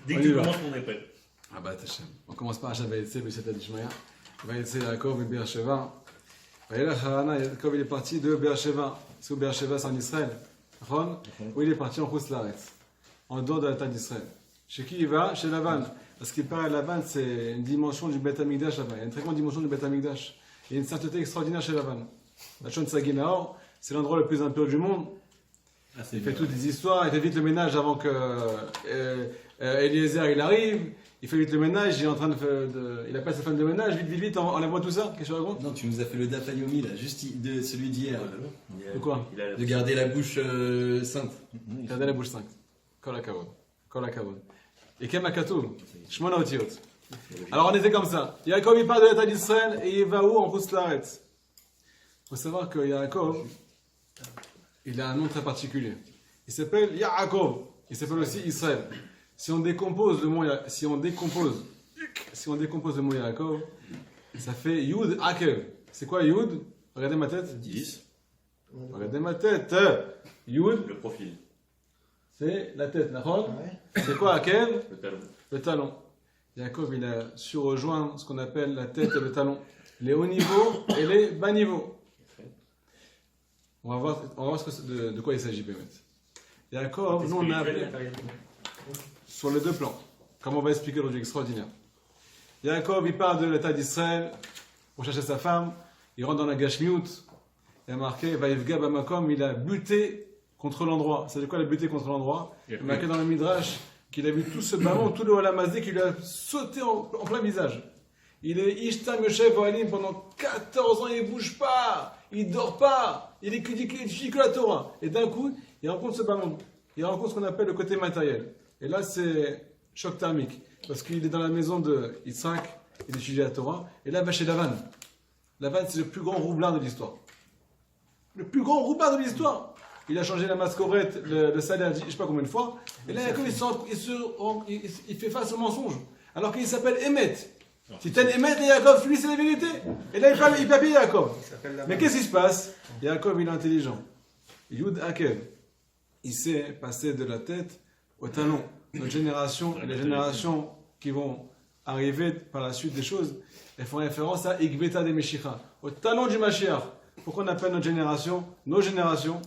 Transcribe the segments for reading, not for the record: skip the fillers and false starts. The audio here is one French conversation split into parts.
Dès que tu commences, on est prêt. Ah bah Tachem. On commence par Hachem Vayetse, Beshet Adishmaya. Vayetse Yaakov et Beersheva. Vayelech Harana, Yaakov il est parti de Beersheva. Parce que Beersheva c'est en Israël. Où il est parti en Chutz Laaretz, en dehors de la terre d'Israël. Chez qui il va? Chez Lavan. Parce qu'il paraît Lavan, c'est une dimension du Beth Amikdash là-bas. Il y a une très grande dimension du Beth Amikdash. Il y a une sainteté extraordinaire chez Lavan. La Shon Saginaor, c'est l'endroit le plus impur du monde. Il fait toutes les histoires, il fait vite le ménage avant que Eliezer il arrive. Il fait vite le ménage, il est en train il appelle sa femme de ménage, vite, enlève-moi tout ça. Qu'est-ce que tu racontes? Non, tu nous as fait le Daf Yomi là, juste de celui d'hier. De quoi? De garder la bouche sainte. Garder la bouche sainte. Kol hakavod. Kol hakavod. Et Kemakatou, Shmona Otiot. Alors on était comme ça. Yaakov il part de l'état d'Israël et il va où? En Chutz Laaretz. Il faut savoir que Yaakov, il a un nom très particulier. Il s'appelle Yaakov. Il s'appelle aussi Israël. Si on décompose le mot Yaakov, ça fait Yud Akev. C'est quoi Yud? Regardez ma tête. 10. Regardez ma tête. Yud. Le profil. C'est la tête, d'accord? C'est quoi Akev? Le talon. Le talon. Yaakov, il a su rejoindre ce qu'on appelle la tête et le talon. Les hauts niveaux et les bas niveaux. On va voir de quoi il s'agit, Bémet. Yaakov, nous on a sur les deux plans, comme on va expliquer aujourd'hui, extraordinaire. Yaakov, il part de l'état d'Israël pour chercher sa femme, il rentre dans la Gashmiut, il y a marqué, Vaïvga Bamakom, il a buté contre l'endroit. C'est de quoi il a buté contre l'endroit? Il y a marqué dans le Midrash qu'il a vu tout ce ballon, tout le Olamazé qui lui a sauté en plein visage. Il est Ishtam Yoshev Ohalim pendant 14 ans, il ne bouge pas, il ne dort pas, il étudie que la Torah. Et d'un coup, il rencontre ce ballon, il rencontre ce qu'on appelle le côté matériel. Et là, c'est choc thermique, parce qu'il est dans la maison de Yitzhak, il étudie la Torah, et là, il va chez Lavan. Lavan, c'est le plus grand roublard de l'histoire. Le plus grand roublard de l'histoire. Il a changé la mascorette, le salaire, je ne sais pas combien de fois, et là, il fait face au mensonge, alors qu'il s'appelle Emet. Si t'as Emet et Yaakov, lui, c'est la vérité. Et là, il peut appeler Yaakov. Mais qu'est-ce qui se passe? Yaakov, il est intelligent. Yud Akev. Il sait passer de la tête au talon. Notre génération et les générations qui vont arriver par la suite des choses, elles font référence à Igveta de Meshicha, au talon du Mashiach. Pourquoi on appelle notre génération, nos générations,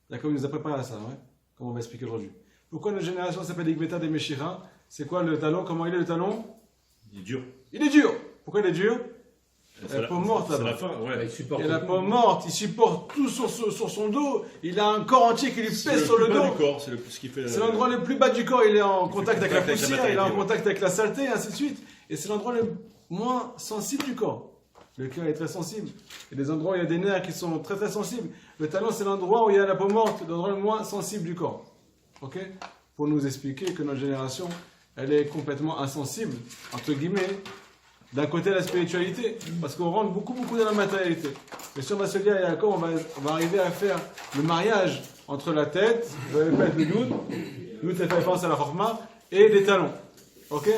Yaakov nous a préparé à ça, ouais, comme on va expliquer aujourd'hui. Pourquoi notre génération s'appelle Igveta de Meshicha? C'est quoi le talon? Comment il est le talon? Il est dur. Il est dur. Pourquoi il est dur? La peau morte là-bas. C'est la fin, ouais. Il supporte la peau morte, il supporte tout sur son dos, il a un corps entier qui lui pèse sur le dos. C'est l'endroit le plus bas du corps, il est en contact avec la poussière, il est en contact avec la saleté, et ainsi de suite. Et c'est l'endroit le moins sensible du corps. Le cœur est très sensible. Il y a des endroits où il y a des nerfs qui sont très très sensibles. Le talon, c'est l'endroit où il y a la peau morte, l'endroit le moins sensible du corps. Ok? Pour nous expliquer que notre génération, elle est complètement insensible, entre guillemets, d'un côté la spiritualité, parce qu'on rentre beaucoup dans la matérialité. Mais si on va se dire à Yaakov, on va arriver à faire le mariage entre la tête, vous allez faire le Yud, Yud c'est fait référence à la Chorma, et des talons. Ok?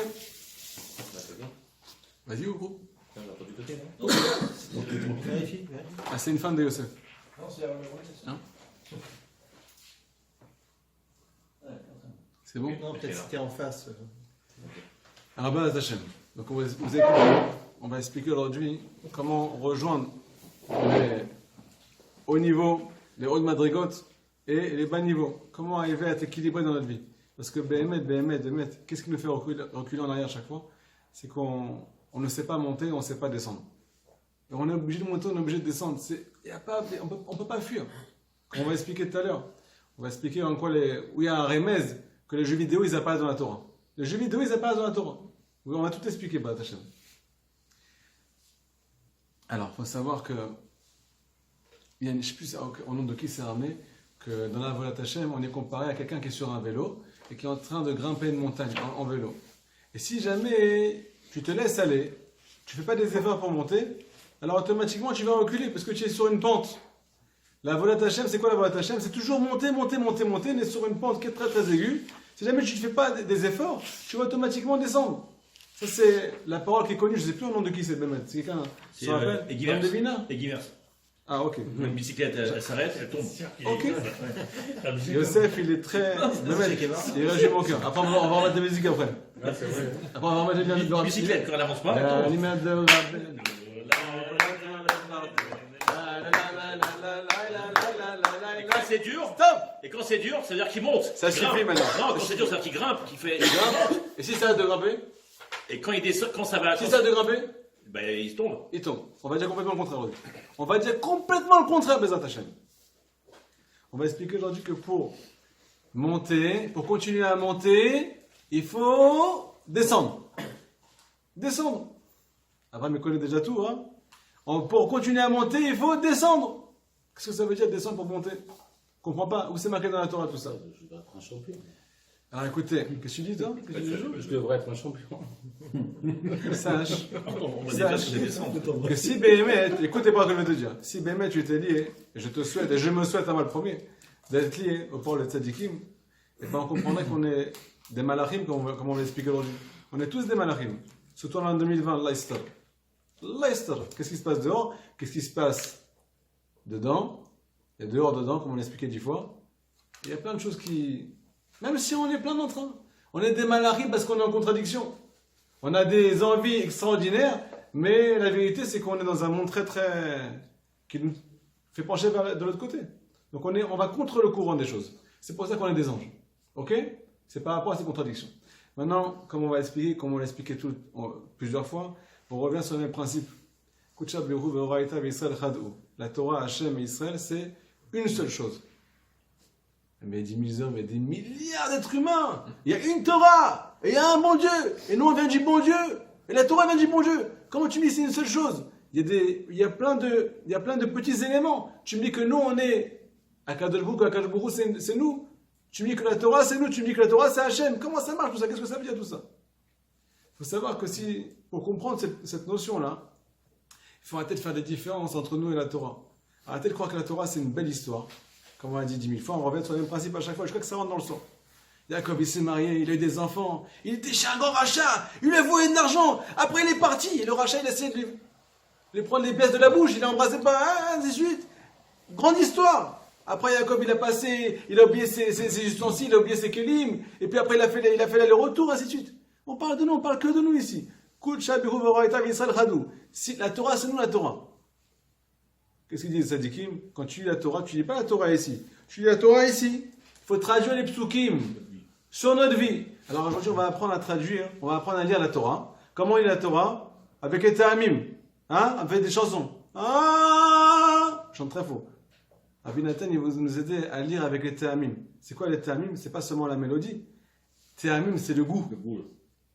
Vas-y, ou gros? Ah, c'est une femme de Yosef. Non, c'est Hein? C'est bon? Non, peut-être c'était en face. Rabban Hashem. Donc on va expliquer aujourd'hui comment rejoindre les hauts niveaux, les hauts madrigotes et les bas niveaux. Comment arriver à être équilibré dans notre vie. Parce que Béhémet, qu'est-ce qui nous fait reculer en arrière chaque fois? C'est qu'on ne sait pas monter, on ne sait pas descendre. Et on est obligé de monter, on est obligé de descendre. On ne peut pas fuir. Comme on va expliquer tout à l'heure. On va expliquer en quoi où il y a un remez que les jeux vidéo ils apparaissent dans la Torah. Les jeux vidéo ils apparaissent dans la Torah. Oui, on va tout expliquer, B'at Hashem. Alors, il faut savoir que, je ne sais plus au nom de qui c'est ramené, que dans la Volat Hashem, on est comparé à quelqu'un qui est sur un vélo et qui est en train de grimper une montagne en vélo. Et si jamais tu te laisses aller, tu ne fais pas des efforts pour monter, alors automatiquement tu vas reculer parce que tu es sur une pente. La Volat Hashem, c'est quoi la Volat Hashem? C'est toujours monter, mais sur une pente qui est très très aiguë. Si jamais tu ne fais pas des efforts, tu vas automatiquement descendre. Ça, c'est la parole qui est connue, je ne sais plus au nom de qui c'est, Bémet. C'est quelqu'un qui se rappelle? Egivers. Ah, ok. Une bicyclette, elle s'arrête, elle tombe. Ok. La musique, Youssef, il est très. Il résume au cœur. Après, on va remettre de la musique après. Ah, c'est vrai. Après, on va remettre de la Une bicyclette, quand elle avance pas, elle La tombe. limite de Et quand c'est dur, et quand c'est dur, ça veut dire qu'il monte. Ça Il suffit grimpe. maintenant. Non, quand c'est dur, ça veut dire qu'il grimpe, qu'il fait. Et si ça arrête de grimper? Et quand il descend, quand ça va. Si ça arrête de grimper? Ben, il se tombe. Il tombe. On va dire complètement le contraire aujourd'hui. On va dire complètement le contraire, Bezat Hashem. On va expliquer aujourd'hui que pour monter, pour continuer à monter, il faut descendre. Descendre. Abraham connaît déjà tout, hein. Pour continuer à monter, il faut descendre. Qu'est-ce que ça veut dire descendre pour monter? Je comprends pas. Où c'est marqué dans la Torah tout ça? Je dois être un champion. Alors écoutez, qu'est-ce que tu dis toi? Qu'est-ce que tu joues? Je devrais être un champion. Sache. On va déjà sur les descentes. Que si Béhémet, écoutez pas ce que je vais te dire, si Béhémet tu étais lié, et je te souhaite, et je me souhaite à moi le premier, d'être lié au port de Tzadikim, et ben on comprendrait qu'on est des malachim, comme on l'a expliqué aujourd'hui. On est tous des malachim. Surtout en 2020, Leicester. Leicester. Qu'est-ce qui se passe dehors? Qu'est-ce qui se passe dedans? Et dehors, dedans, comme on l'a expliqué 10 fois. Il y a plein de choses qui... Même si on est plein d'entre eux, on est des malachim parce qu'on est en contradiction. On a des envies extraordinaires, mais la vérité, c'est qu'on est dans un monde très, qui nous fait pencher de l'autre côté. Donc on va contre le courant des choses. C'est pour ça qu'on est des anges. Ok? C'est par rapport à ces contradictions. Maintenant, comme on va expliquer, comme on l'a expliqué plusieurs fois, on revient sur le même principe. La Torah, Hachem et Israël, c'est une seule chose. Mais 10 000 hommes, mais des milliards d'êtres humains. Il y a une Torah, et il y a un bon Dieu. Et nous, on vient du bon Dieu. Et la Torah vient du bon Dieu. Comment tu me dis c'est une seule chose? Il y a plein de petits éléments. Tu me dis que nous, on est Akadosh Baruch Hu, c'est nous. Tu me dis que la Torah, c'est nous. Tu me dis que la Torah, c'est Hachem. Comment ça marche tout ça? Qu'est-ce que ça veut dire tout ça? Il faut savoir que pour comprendre cette notion-là, il faut arrêter de faire des différences entre nous et la Torah. Arrêtez de croire que la Torah, c'est une belle histoire. Comme on l'a dit 10 000 fois, on revient sur le même principe à chaque fois, jusqu'à que ça rentre dans le sang. Jacob, il s'est marié, il a eu des enfants, il était chez un grand rachat, il lui a voué de l'argent, après il est parti, et le rachat, il a essayé de lui prendre les pièces de la bouche, il a embrassé pas, ainsi de suite. Grande histoire. Après Jacob, il a oublié ses ustensiles, il a oublié ses kelim, et puis après il a fait l'aller-retour, ainsi de suite. On parle de nous, on parle que de nous ici. Si la Torah, c'est nous la Torah. Qu'est-ce qu'il dit, Sadikim? Quand tu lis la Torah, tu lis pas la Torah ici. Tu lis la Torah ici. Il faut traduire les psukim sur notre vie. Alors aujourd'hui, on va apprendre à traduire, on va apprendre à lire la Torah. Comment on lit la Torah? Avec les ta'amim. Hein? Avec des chansons. Ah! Je chante très faux. Rabbi Nathan, il va nous aider à lire avec les ta'amim. C'est quoi les ta'amim? C'est pas seulement la mélodie. Ta'amim, c'est le goût.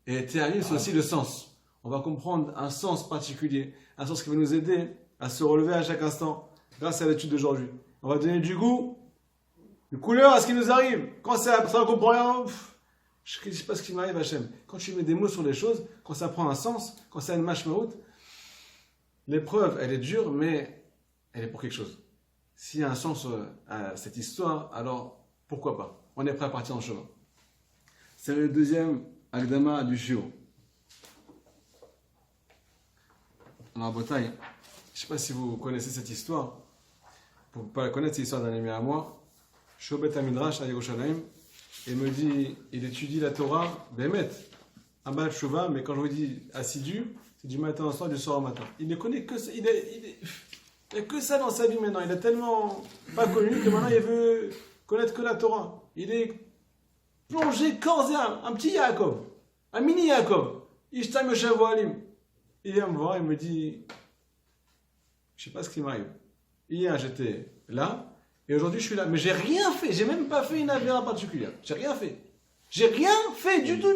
Et ta'amim, c'est aussi le sens. On va comprendre un sens particulier. Un sens qui va nous aider à se relever à chaque instant, grâce à l'étude d'aujourd'hui. On va donner du goût, une couleur à ce qui nous arrive. Quand ça ne comprend rien, je ne sais pas ce qui m'arrive, Hachem. Quand tu mets des mots sur les choses, quand ça prend un sens, quand ça a une mashmaout, l'épreuve, elle est dure, mais elle est pour quelque chose. S'il y a un sens à cette histoire, alors pourquoi pas? On est prêt à partir en chemin. C'est le deuxième Agdama du Shiur. En bataille. Je ne sais pas si vous connaissez cette histoire. Pour ne pas la connaître, c'est l'histoire d'un ami à moi. Shobet Amidrash à Yerushalayim. Et me dit, il étudie la Torah, Bémet, un Baal Shuvah, mais quand je vous dis assidu, c'est du matin au soir, du soir au matin. Il ne connaît que ça. Il n'y a que ça dans sa vie maintenant. Il est tellement pas connu que maintenant il veut connaître que la Torah. Il est plongé corps et âme. Un petit Yaakov. Un mini Yaakov. Ishtam Yoshev Alim. Il vient me voir et me dit, je ne sais pas ce qui m'arrive. Hier, j'étais là, et aujourd'hui, je suis là. Mais j'ai rien fait. J'ai même pas fait une avéra particulière. J'ai rien fait. J'ai rien fait du tout.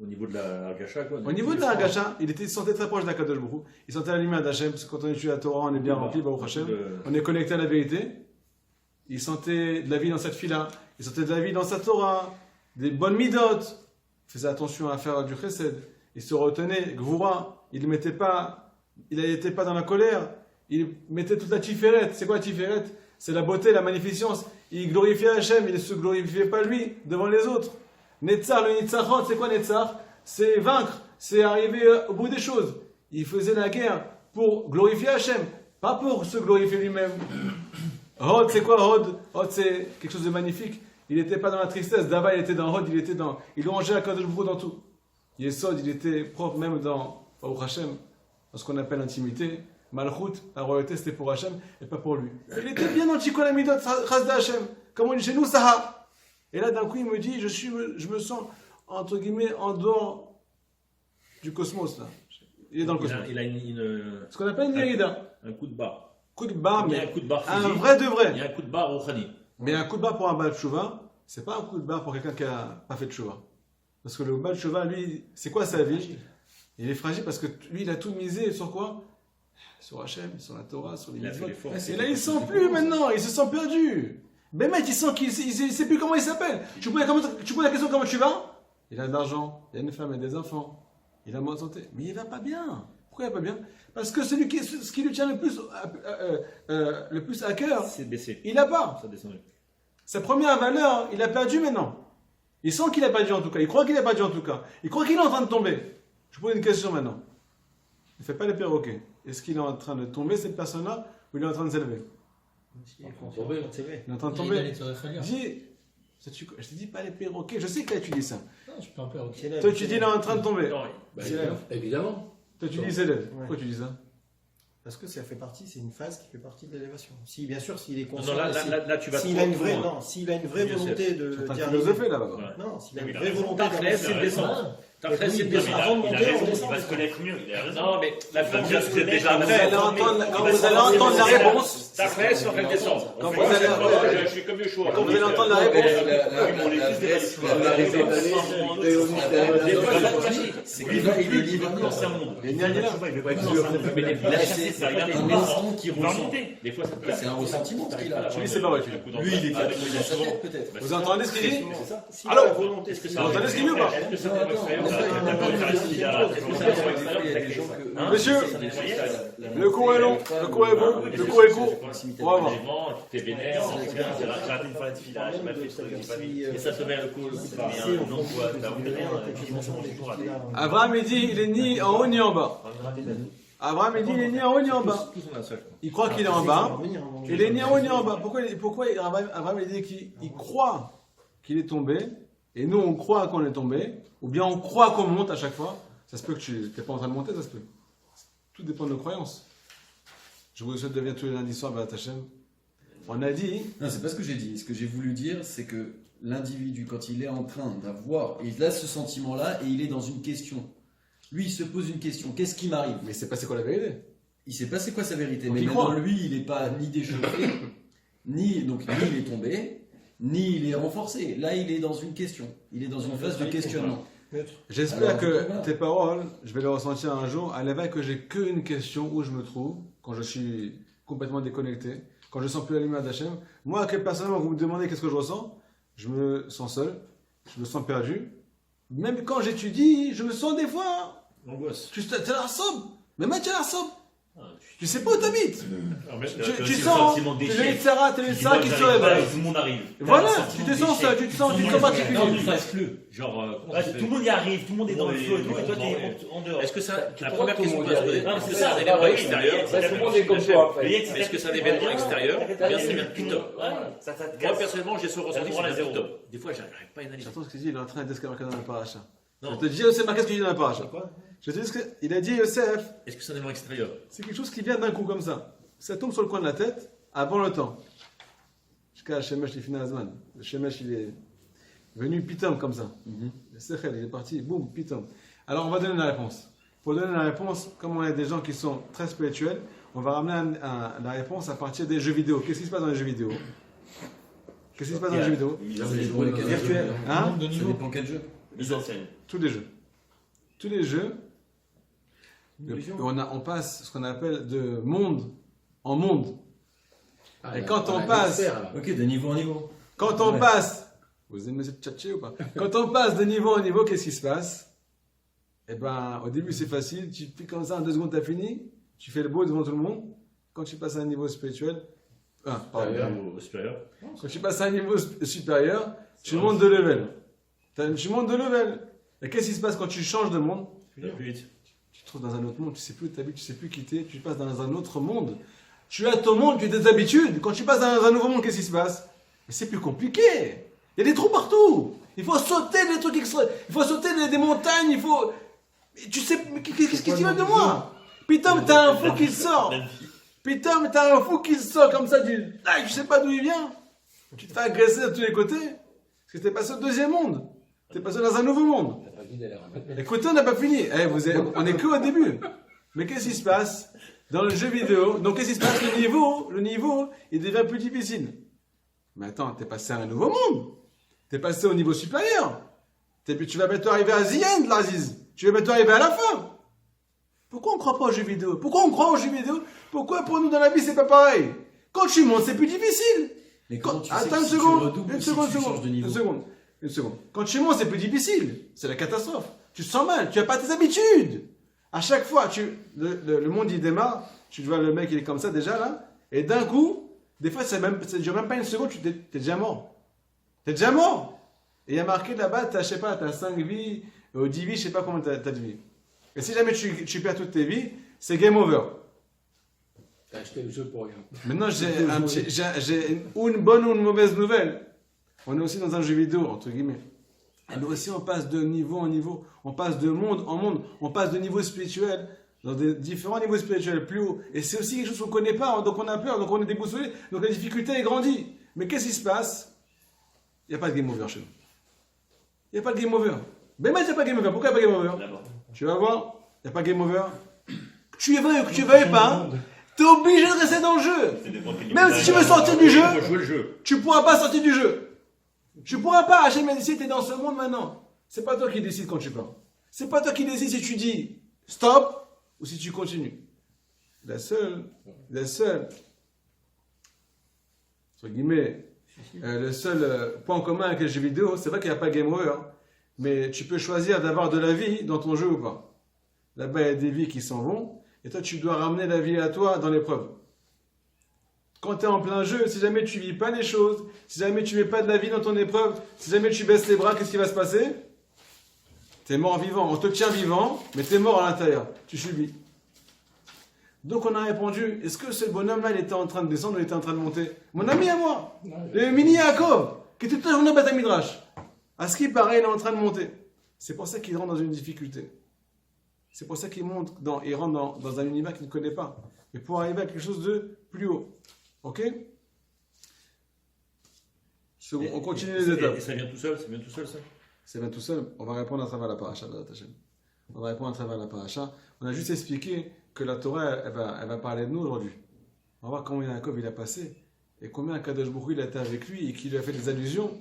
Au niveau de la Hagacha, quoi. Au niveau de la Hagacha, il se sentait très proche d'Akadosh Baruch Hu. Il sentait la lumière d'Hachem, parce que quand on étudie la Torah, on est bien rempli, Baruch Hashem. On est connecté à la vérité. Il sentait de la vie dans cette fila. Il sentait de la vie dans sa Torah. Des bonnes midot. Il faisait attention à faire du chesed. Il se retenait, Gvoura. Il n'était pas dans la colère. Il mettait toute la tiferet. C'est quoi la tiferet? C'est la beauté, la magnificence. Il glorifiait Hachem, il ne se glorifiait pas lui devant les autres. Netzar, le Nitzachot, c'est quoi Netzar? C'est vaincre, c'est arriver au bout des choses. Il faisait la guerre pour glorifier Hachem. Pas pour se glorifier lui-même. Hod, c'est quoi Hod? Hod, c'est quelque chose de magnifique. Il n'était pas dans la tristesse. Dava, il était dans Hod, il louangeait à Kadosh Baruch Hu dans tout. Yesod, il était propre même dans Baruch Hashem, dans ce qu'on appelle l'intimité. Malchut, la royauté, c'était pour Hashem et pas pour lui. Il était bien dans Chikol Amidot, Chazda Hashem. Comme on dit chez nous, Saha. Et là, d'un coup, il me dit, je me sens, entre guillemets, en dehors du cosmos, là. Il est dans le cosmos. Il a Ce qu'on appelle une Yerida. un coup de barre. Coup de barre, Il y a mais un coup de barre un physique. vrai de vrai. Il y a un coup de barre au Khani. Mais un coup de barre pour un Baal Tshuva, c'est pas un coup de barre pour quelqu'un qui a pas fait de Tshuva. Parce que le Baal Tshuva, lui, c'est quoi sa vie? Il est fragile parce que lui, il a tout misé sur quoi? Sur Hachem, sur la Torah, sur les Il a fait mitzvot. l'effort. Et là, il sent plus maintenant, il se sent perdu. Mais mec, il sent qu'il sait plus comment il s'appelle. Tu poses la question comment tu vas? Il a de l'argent, il a une femme et des enfants, il a une bonne santé. Mais il va pas bien. Pourquoi il va pas bien? Parce que ce qui lui tient le plus à cœur, C'est baissé. il n'a pas. Ça descend. Sa première valeur, il a perdu maintenant. Il sent qu'il a perdu en tout cas. Il croit qu'il a perdu en tout cas. Il croit qu'il est en train de tomber. Je vous pose une question maintenant. Ne fais pas les perroquets. Est-ce qu'il est en train de tomber, cette personne-là, ou il est en train de s'élever? Il est en train de tomber. Dis, je te dis pas les perroquets. Je sais que là tu dis ça. Non, je peux en perdre. Toi tu dis il est en train de tomber. Non, Évidemment. Toi tu dis il s'élève. Pourquoi tu dis ça? Parce que ça fait partie, c'est une phase qui fait partie de l'élévation. Si, bien sûr, s'il est non, conscient, là, tu vas s'il trop a une vraie, loin. non, s'il a une vraie Bien sûr. volonté Tu es en train d'y de arriver. philosopher là-bas. Ouais. Non, s'il a Oui, une il a vraie raison. volonté Tarflès, c'est d'avancer. le descendre. Tarflès, c'est le Oui, descendre. avant de Il a monter, raison, on il descend. va se connaître mieux. Il a raison. Non, mais la femme vient se déjà. Quand vous allez entendre la réponse, Tarflès, on va le descendre. Quand vous allez- Je suis comme le choix. quand vous allez entendre la réponse, C'est qu'il va, il est libre. C'est un monde. il n'y a rien. Là, c'est un enfant qui Il va ressent. monter. Des fois, ça te C'est un ressentiment ce qu'il a. Tu dis c'est pas vrai. tu dis. Lui, il est capable, il a sa tête peut-être. Vous entendez ce qu'il dit? S'il Allô a la volonté, Est-ce que Vous ça entendez ce qu'il dit ou pas? Est-ce que c'est un expérience? Monsieur, le cours est long, le cours est beau, le cours est court. On va voir. Tu es vénère, j'ai raté une fois de filage, j'ai mal fait ça, j'ai pas mis. Et ça te met le coup de barre. Non, quoi, t'as envie de rien. Abraham, il dit, il est ni en haut ni en bas. Abraham, il dit, il est ni en haut ni en bas. Il croit qu'il est en bas. Il est ni en haut ni en bas. Pourquoi Abraham, il dit qu'il croit qu'il est tombé, et nous, on croit qu'on est tombé, ou bien on croit qu'on monte à chaque fois. Ça se peut que tu n'es pas en train de monter, ça se peut. Tout dépend de nos croyances. Je vous souhaite de venir tous les lundis soirs, Béat Hashem. On a dit, Non, c'est pas ce que j'ai dit. Ce que j'ai voulu dire, c'est que l'individu, quand il est en train d'avoir, il a ce sentiment-là et il est dans une question. Lui, il se pose une question. Qu'est-ce qui m'arrive? mais c'est pas c'est quoi la vérité. Il sait pas c'est quoi sa vérité. Donc Mais il maintenant, croit. lui, il n'est pas ni déchauffé, ni il est tombé, ni il est renforcé. Là, il est dans une question. Il est dans une phase de questionnement. J'espère Alors, que voilà. tes paroles, je vais les ressentir un jour, à l'éveil que j'ai qu'une question où je me trouve, quand je suis complètement déconnecté, quand je sens plus la lumière d'Hachem. Moi, que personnellement, vous me demandez qu'est-ce que je ressens, je me sens seul, je me sens perdu. Même quand j'étudie, je me sens des fois, L'angoisse. tu as l'air sobre, mais même tu as l'air sobre. Tu sais pas où t'habites. Tu Tu sens, tu es Sarah, tu es Sarah qui se réveille. Tout le monde arrive. Voilà, tu te sens seul, tu te sens particulier. Non, il ne reste plus. Genre, tout le monde y arrive, tout le monde est dans le feu, et toi, t'es en dehors. Est-ce que ça, la première question que je poser, non, c'est ça, un événement extérieur. Tout le monde est comme toi après. Est-ce que c'est un événement extérieur? Bien, c'est bien plus top. Moi, personnellement, j'ai ce ressenti, c'est bien plus top. Des fois, j'arrive pas à analyser. J'entends ce qu'il dit, il est en train d'être marqué dans le paracha. Non. Je te dis, Yosef, marqué ce qu'il dit dans le paracha. Je te dis ce qu'il a dit, Yosef, Est-ce que c'est un événement extérieur? c'est quelque chose qui vient d'un coup comme ça. Ça tombe sur le coin de la tête avant le temps. Jusqu'à Shemesh, il finit Azman. Le Shemesh, il est venu pitom comme ça. Le Sechel, il est parti, boum, pitom. Alors, on va donner la réponse. Pour donner la réponse, comme on a des gens qui sont très spirituels, on va ramener la réponse à partir des jeux vidéo. Qu'est-ce qui se passe dans les jeux vidéo? Qu'est-ce qui se passe dans les jeux vidéo? Virtuel. Hein? De Ça niveau. dépend quel jeu. Mise en scène. Tous les jeux. Tous les jeux, on passe ce qu'on appelle de monde en monde. Et quand on passe, Ok, de niveau en niveau. quand on passe, vous aimez cette tchatché ou pas? Quand on passe de niveau en niveau, qu'est-ce qui se passe? Eh ben, au début c'est facile, tu fais comme ça en 2 secondes t'as fini, tu fais le beau devant tout le monde. Quand tu passes à un niveau spirituel, Au supérieur. quand tu passes à un niveau supérieur, tu montes de level. Tu montes de level. Et qu'est-ce qui se passe quand tu changes de monde? Plus vite. Tu te trouves dans un autre monde, tu sais plus où t'habites, tu sais plus quitter, tu passes dans un autre monde. Tu as ton monde, tu as des habitudes. Quand tu passes dans un nouveau monde, qu'est-ce qui se passe? Mais c'est plus compliqué. Il y a des trous partout. Il faut sauter des trucs extra. Il faut sauter des montagnes. Il faut. Mais tu sais, qu'est-ce que tu veux de moi? Putain, t'as un fou qui sort. Putain, t'as un fou qui sort comme ça. Tu sais pas d'où il vient. Tu te fais agresser de tous les côtés. Parce que t'es passé au deuxième monde. T'es passé dans un nouveau monde. Écoutez, on n'a pas fini. On est que au début. Mais qu'est-ce qui se passe dans le jeu vidéo? Donc qu'est-ce qui se passe? Le niveau, il devient plus difficile. Mais attends, t'es passé à un nouveau monde. T'es passé au niveau supérieur. Tu vas bientôt arriver à The End, l'Aziz. Tu vas bientôt arriver à la fin. Pourquoi on ne croit pas aux jeux vidéo? Pourquoi on croit aux jeux vidéo? Pourquoi pour nous dans la vie c'est pas pareil? Quand tu montes, c'est plus difficile. Mais comment tu sais Attends que une si tu seconde. redoubles, Une si seconde, tu changes de niveau? Une seconde. Quand tu montes, c'est plus difficile. C'est la catastrophe. Tu te sens mal. Tu n'as pas tes habitudes. À chaque fois, le monde il démarre. Tu vois le mec il est comme ça déjà là. Et d'un coup, des fois ça dure même pas une seconde. T'es déjà mort. T'es déjà mort. Et il y a marqué là-bas, t'as 5 vies, 10 vies, je sais pas combien t'as de vies. Et si jamais tu perds toutes tes vies, c'est game over. T'as acheté le jeu pour rien. Maintenant, j'ai une bonne ou une mauvaise nouvelle. On est aussi dans un jeu vidéo, entre guillemets. Et nous aussi, on passe de niveau en niveau. On passe de monde en monde. On passe de niveau spirituel dans des différents niveaux spirituels plus hauts. Et c'est aussi quelque chose qu'on ne connaît pas. Donc on a peur, donc on est déboussolé. Donc la difficulté est grandie. Mais qu'est-ce qui se passe? Il n'y a pas de game over chez nous. Il n'y a pas de game over. Mais il n'y a pas de game over. Pourquoi il n'y a pas de game over? Tu vas voir, il n'y a pas de game over. Que tu y veuilles ou que tu ne veuilles pas, tu es obligé de rester dans le jeu. Même si tu veux sortir du jeu, tu ne pourras pas sortir du jeu. Tu ne pourras pas. Hachem ici, tu es dans ce monde maintenant. C'est pas toi qui décides quand tu pars. C'est pas toi qui décides si tu dis stop ou si tu continues. La seule, entre guillemets, le seul point commun avec les jeux vidéo, c'est vrai qu'il n'y a pas de game over, mais tu peux choisir d'avoir de la vie dans ton jeu ou pas. Là-bas, il y a des vies qui s'en vont, et toi, tu dois ramener la vie à toi dans l'épreuve. Quand tu es en plein jeu, si jamais tu vis pas les choses, si jamais tu mets pas de la vie dans ton épreuve, si jamais tu baisses les bras, qu'est-ce qui va se passer? Tu es mort vivant. On te tient vivant, mais tu es mort à l'intérieur. Tu subis. Donc on a répondu, est-ce que ce bonhomme-là, il était en train de descendre ou il était en train de monter? Mon ami à moi, le mini Yaakov, qui était toute la journée au Beth Midrash. À ce qui paraît, il est en train de monter. C'est pour ça qu'il rentre dans une difficulté. C'est pour ça qu'il il rentre dans un univers qu'il ne connaît pas. Mais pour arriver à quelque chose de plus haut. Ok? On continue les étapes. Et ça vient tout seul, ça vient tout seul ça? Ça vient tout seul. On va répondre à travers la paracha. On va répondre à travers la paracha. On a juste expliqué que la Torah, elle va parler de nous aujourd'hui. On va voir combien Yaakov il a passé et combien Kadosh Baruch Hu il a été avec lui et qu'il lui a fait des allusions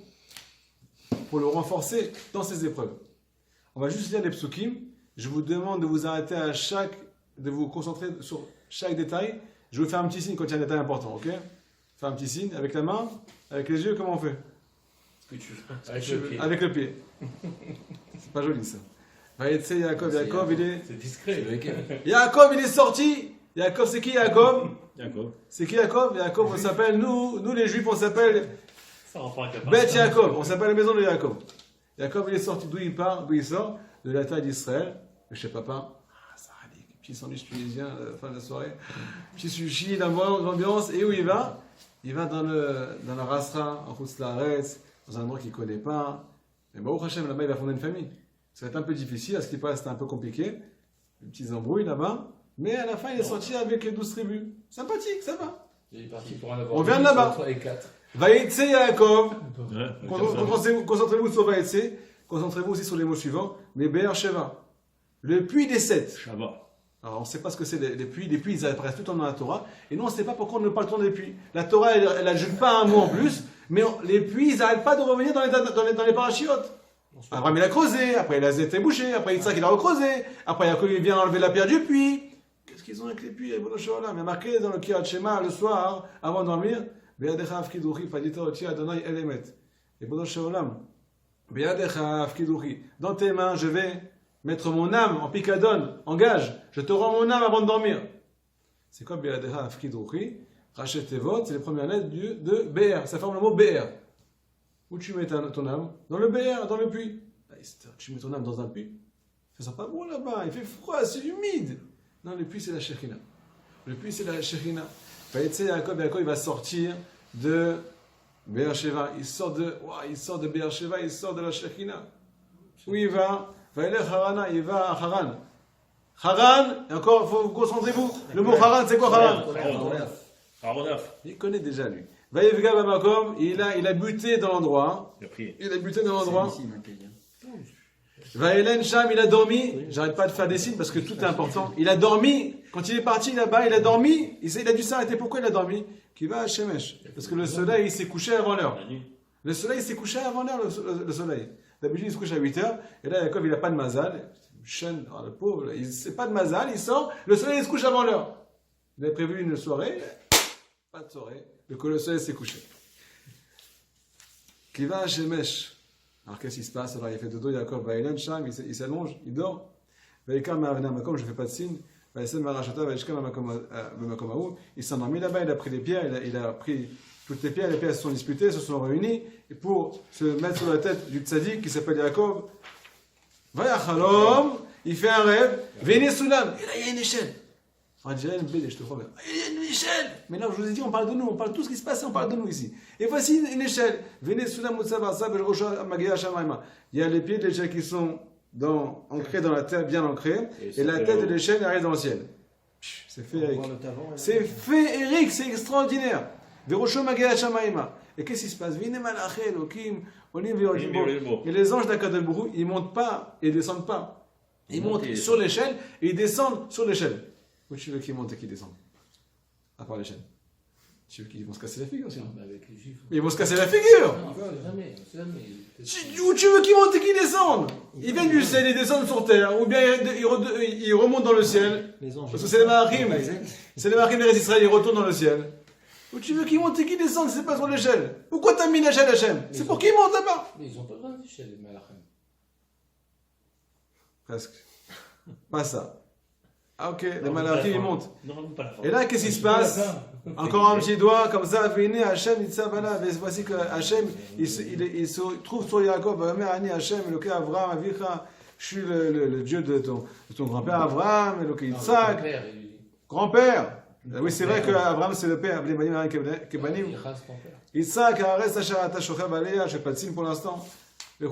pour le renforcer dans ses épreuves. On va juste lire les psukim. Je vous demande de vous arrêter de vous concentrer sur chaque détail. Je vais vous faire un petit signe quand il y a un détail important, ok? Faire un petit signe avec la main, avec les yeux, comment on fait? Ce que tu veux. Avec le pied. C'est pas joli ça. Vaïtse Yaakov, il est... C'est discret. Yaakov, il est sorti. Yaakov, c'est qui Yaakov? Yaakov. C'est qui Yaakov? Yaakov, on s'appelle, nous les Juifs, on s'appelle Beth Yaakov. On s'appelle la maison de Yaakov. Yaakov, il est sorti. D'où il part? D'où il sort? De la terre d'Israël. Chez papa. Ça radique. Petit sandwich tunisien à la fin de la soirée. Petit sushi, l'ambiance. Et où il va? Il va dans la Rasra, en Khutz Laaretz, dans un endroit qu'il ne connaît pas. Mais Baruch Hashem, là-bas, il va fonder une famille. Ça va être un peu difficile, à ce qui paraît, c'était un peu compliqué. Des petits embrouilles là-bas. Mais à la fin, il est sorti avec les 12 tribus. Sympathique, ça va. Il est parti pour un On vient de là-bas. Vaïtse Yaakov. Concentrez-vous sur Vaïtse. Concentrez-vous aussi sur les mots suivants. Mais Be'er Sheva. Le puits des 7. Shabbat. Alors, on ne sait pas ce que c'est les puits. Les puits, ils apparaissent tout le temps dans la Torah. Et nous, on ne sait pas pourquoi on ne parle tout le temps des puits. La Torah, elle n'ajoute pas un mot en plus. Mais les puits, ils n'arrêtent pas de revenir dans les parachiotes. Abraham, il a creusé. Après, il a été bouché. Après, Yitzhak, il a recreusé. Après, Yaakov, il vient enlever la pierre du puits. Qu'est-ce qu'ils ont avec les puits? Il y a marqué dans le Kirat Shema, le soir, avant de dormir. Be'adecha afkiduchi, fadita oti Adonai el emet. Et Bono Shalom. Be'adecha afkiduchi. Dans tes mains, je vais mettre mon âme en picadone, en gage. Je te rends mon âme avant de dormir. C'est quoi Be'adecha afkiduchi? Rachet Tevot, c'est les premières lettres de BR. Ça forme le mot BR. Où tu mets ton âme? Dans le BR, dans le puits. Tu mets ton âme dans un puits. Ça sent pas bon là-bas, il fait froid, c'est humide. Non, le puits c'est la Shekhinah. Le puits c'est la Shekhinah. Yaakov, il va sortir de Beersheba. Il sort de Beersheba, il sort de la Shekhina. Où il va? Il va à Haran. Haran, et encore, il faut vous concentrez-vous. Le mot Haran, c'est quoi Haran? Aronaf. Il connaît déjà lui. Il a buté dans l'endroit. Il a buté dans l'endroit. Vaïlen Sham, il a dormi. J'arrête pas de faire des signes parce que tout est important. Il a dormi. Quand il est parti là-bas, il a dormi. Il a dû s'arrêter. Pourquoi il a dormi? Qui va à Shemesh. Parce que le soleil, il s'est couché avant l'heure. Le soleil s'est couché avant l'heure, le soleil. D'habitude, il se couche à 8h. Et là, Yaakov, il n'a pas de mazal. Le pauvre, il n'a pas de mazal. Il sort. Le soleil, il se couche avant l'heure. Il avait prévu une soirée. Pas de soirée. Le soleil s'est couché. Qui va à Shemesh. Alors qu'est-ce qui se passe? Alors il fait dodo, Yaakov, il s'allonge, il dort. Comme je ne fais pas de signe. Il s'est endormi là-bas, il a pris les pierres, il a pris toutes les pierres se sont disputées, se sont réunies, et pour se mettre sur la tête du tzaddik qui s'appelle Yaakov, il fait un rêve, venez Soulam, et là il y a une échelle. On dirait une BD, je te promets. Il y a une échelle! Mais là, je vous ai dit, on parle de nous, on parle de tout ce qui se passe, on parle de nous ici. Et voici une échelle. Venez Soulam, il y a les pieds de l'échelle qui sont ancrés dans la terre, bien ancrés, et la tête de l'échelle arrive dans le ciel. C'est féerique. C'est féerique, c'est extraordinaire. Et qu'est-ce qui se passe? Et les anges d'Akadosh Baruch Hu, ils montent pas et descendent pas. Ils montent sur l'échelle et ils descendent sur l'échelle. Où tu veux qu'ils montent et qu'ils descendent? À part l'échelle. Tu veux qu'ils vont se casser la figure aussi? Avec les juifs. Ils vont se casser la figure! Jamais. Où tu veux qu'ils montent et qu'ils descendent? Ils viennent du ciel, ils descendent sur terre, ou bien ils remontent dans le ciel. Parce que c'est les Malachim. C'est les Malachim des Israël, ils retournent dans le ciel. Où tu veux qu'ils montent et qu'ils descendent, c'est pas sur l'échelle. Pourquoi t'as mis l'échelle Hachem? C'est pour qu'ils montent là-bas. Mais ils ont pas besoin d'échelle, les Malachim. Presque. Pas ça. Ah ok, les Malachim ils montent. Et là, qu'est-ce qui se passe? Encore un petit doigt, comme ça, venez, Hachem, voici que Hachem, il se trouve sur Yaakov, Hachem, le Avraham, Avicha, je suis le Dieu de ton grand-père Avraham, le Yitzhak, grand-père. Oui, c'est vrai que Avraham c'est le père, Yitzhak, Haaretz, Asher Ata Shochev Aleya, je n'ai pas de signe pour l'instant. Et là,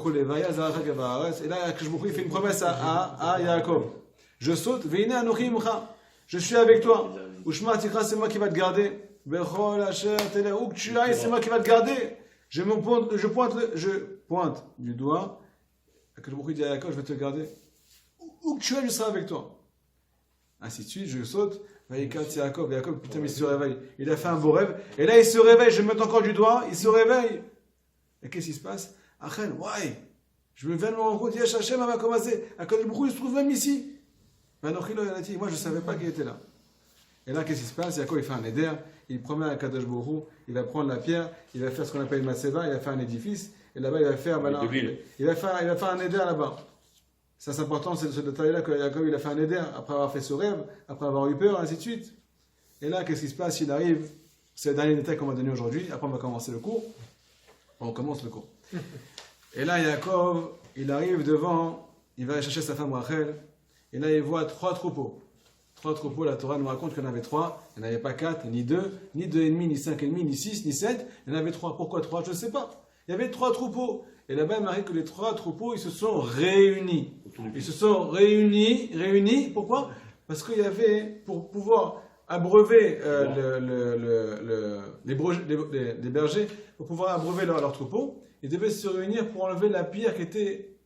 il fait une promesse à Yaakov. Je saute, je suis avec toi. C'est moi qui va te garder. Où que tu ailles, c'est moi qui va te garder. Je pointe du doigt. Je dis à Yaakov, je vais te garder. Où que tu ailles, je serai avec toi. Ainsi de suite, je saute. Yaakov, putain, il se réveille. Il a fait un beau rêve. Et là, il se réveille. Je mets encore du doigt. Il se réveille. Et qu'est-ce qui se passe? Achen, je me viens de me rendre compte. Yesh Hashem, il se trouve même ici. Moi, je ne savais pas qu'il était là. Et là, qu'est-ce qui se passe? Yaakov, il fait un éder, il promet à Kadosh Baruch Hu, il va prendre la pierre, il va faire ce qu'on appelle une matseva, il va faire un édifice, et là-bas, il va faire un éder là-bas. Ça, c'est important, c'est ce détail-là que Yaakov, il a fait un éder, après avoir fait ce rêve, après avoir eu peur, ainsi de suite. Et là, qu'est-ce qui se passe? Il arrive, c'est le dernier détail qu'on va donner aujourd'hui, après on va commencer le cours. On commence le cours. Et là, Yaakov, il arrive devant, il va chercher sa femme Rachel, et là, il voit 3 troupeaux. 3 troupeaux, la Torah nous raconte qu'il y en avait 3. Il n'y en avait pas 4, ni 2, ni 2,5, ni 5,5, ni 6, ni 7. Il y en avait 3. Pourquoi 3? Je ne sais pas. Il y avait 3 troupeaux. Et là-bas, il m'arrive que les 3 troupeaux, ils se sont réunis. Ils se sont réunis. Pourquoi? Parce qu'il y avait, pour pouvoir abreuver les bergers, pour pouvoir abreuver leurs troupeaux, ils devaient se réunir pour enlever la pierre qui était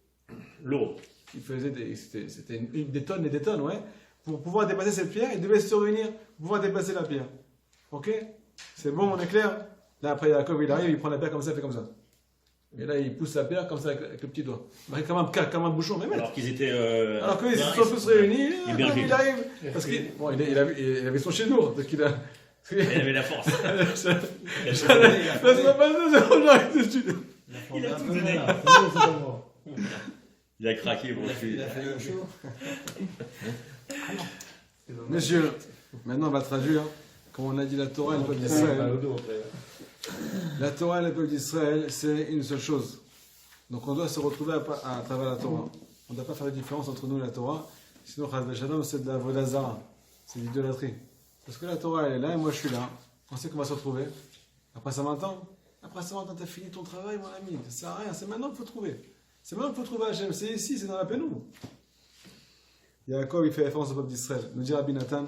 lourde. C'était des tonnes et des tonnes, ouais. Pour pouvoir dépasser cette pierre, ils devaient se réunir pour pouvoir dépasser la pierre. Ok? C'est bon, on est clair? Là, après, Yaakov, il arrive, il prend la pierre comme ça, il fait comme ça. Et là, il pousse la pierre comme ça avec le petit doigt. Comme un bouchon, mais alors qu'ils étaient. Alors qu'ils se sont tous réunis, il arrive. Parce qu'il avait son chien lourd. Parce qu'il a. Il avait la force. Il a tout donné. Il a craqué pour Il a fait le show. Messieurs, maintenant on va traduire. Comme on a dit, la Torah et le peuple d'Israël. La Torah et le peuple d'Israël, c'est une seule chose. Donc on doit se retrouver à travers la Torah. On ne doit pas faire de différence entre nous et la Torah. Sinon, c'est de la vodazara. C'est de l'idolâtrie. Parce que la Torah, elle est là et moi je suis là. On sait qu'on va se retrouver. Après 120 ans, t'as fini ton travail, mon ami. Ça sert à rien. C'est maintenant qu'il faut trouver. C'est maintenant qu'il faut trouver Hachem. C'est ici, c'est dans la pénombre. Yaakov, il fait référence au peuple d'Israël. Nous dit Rabbi Nathan,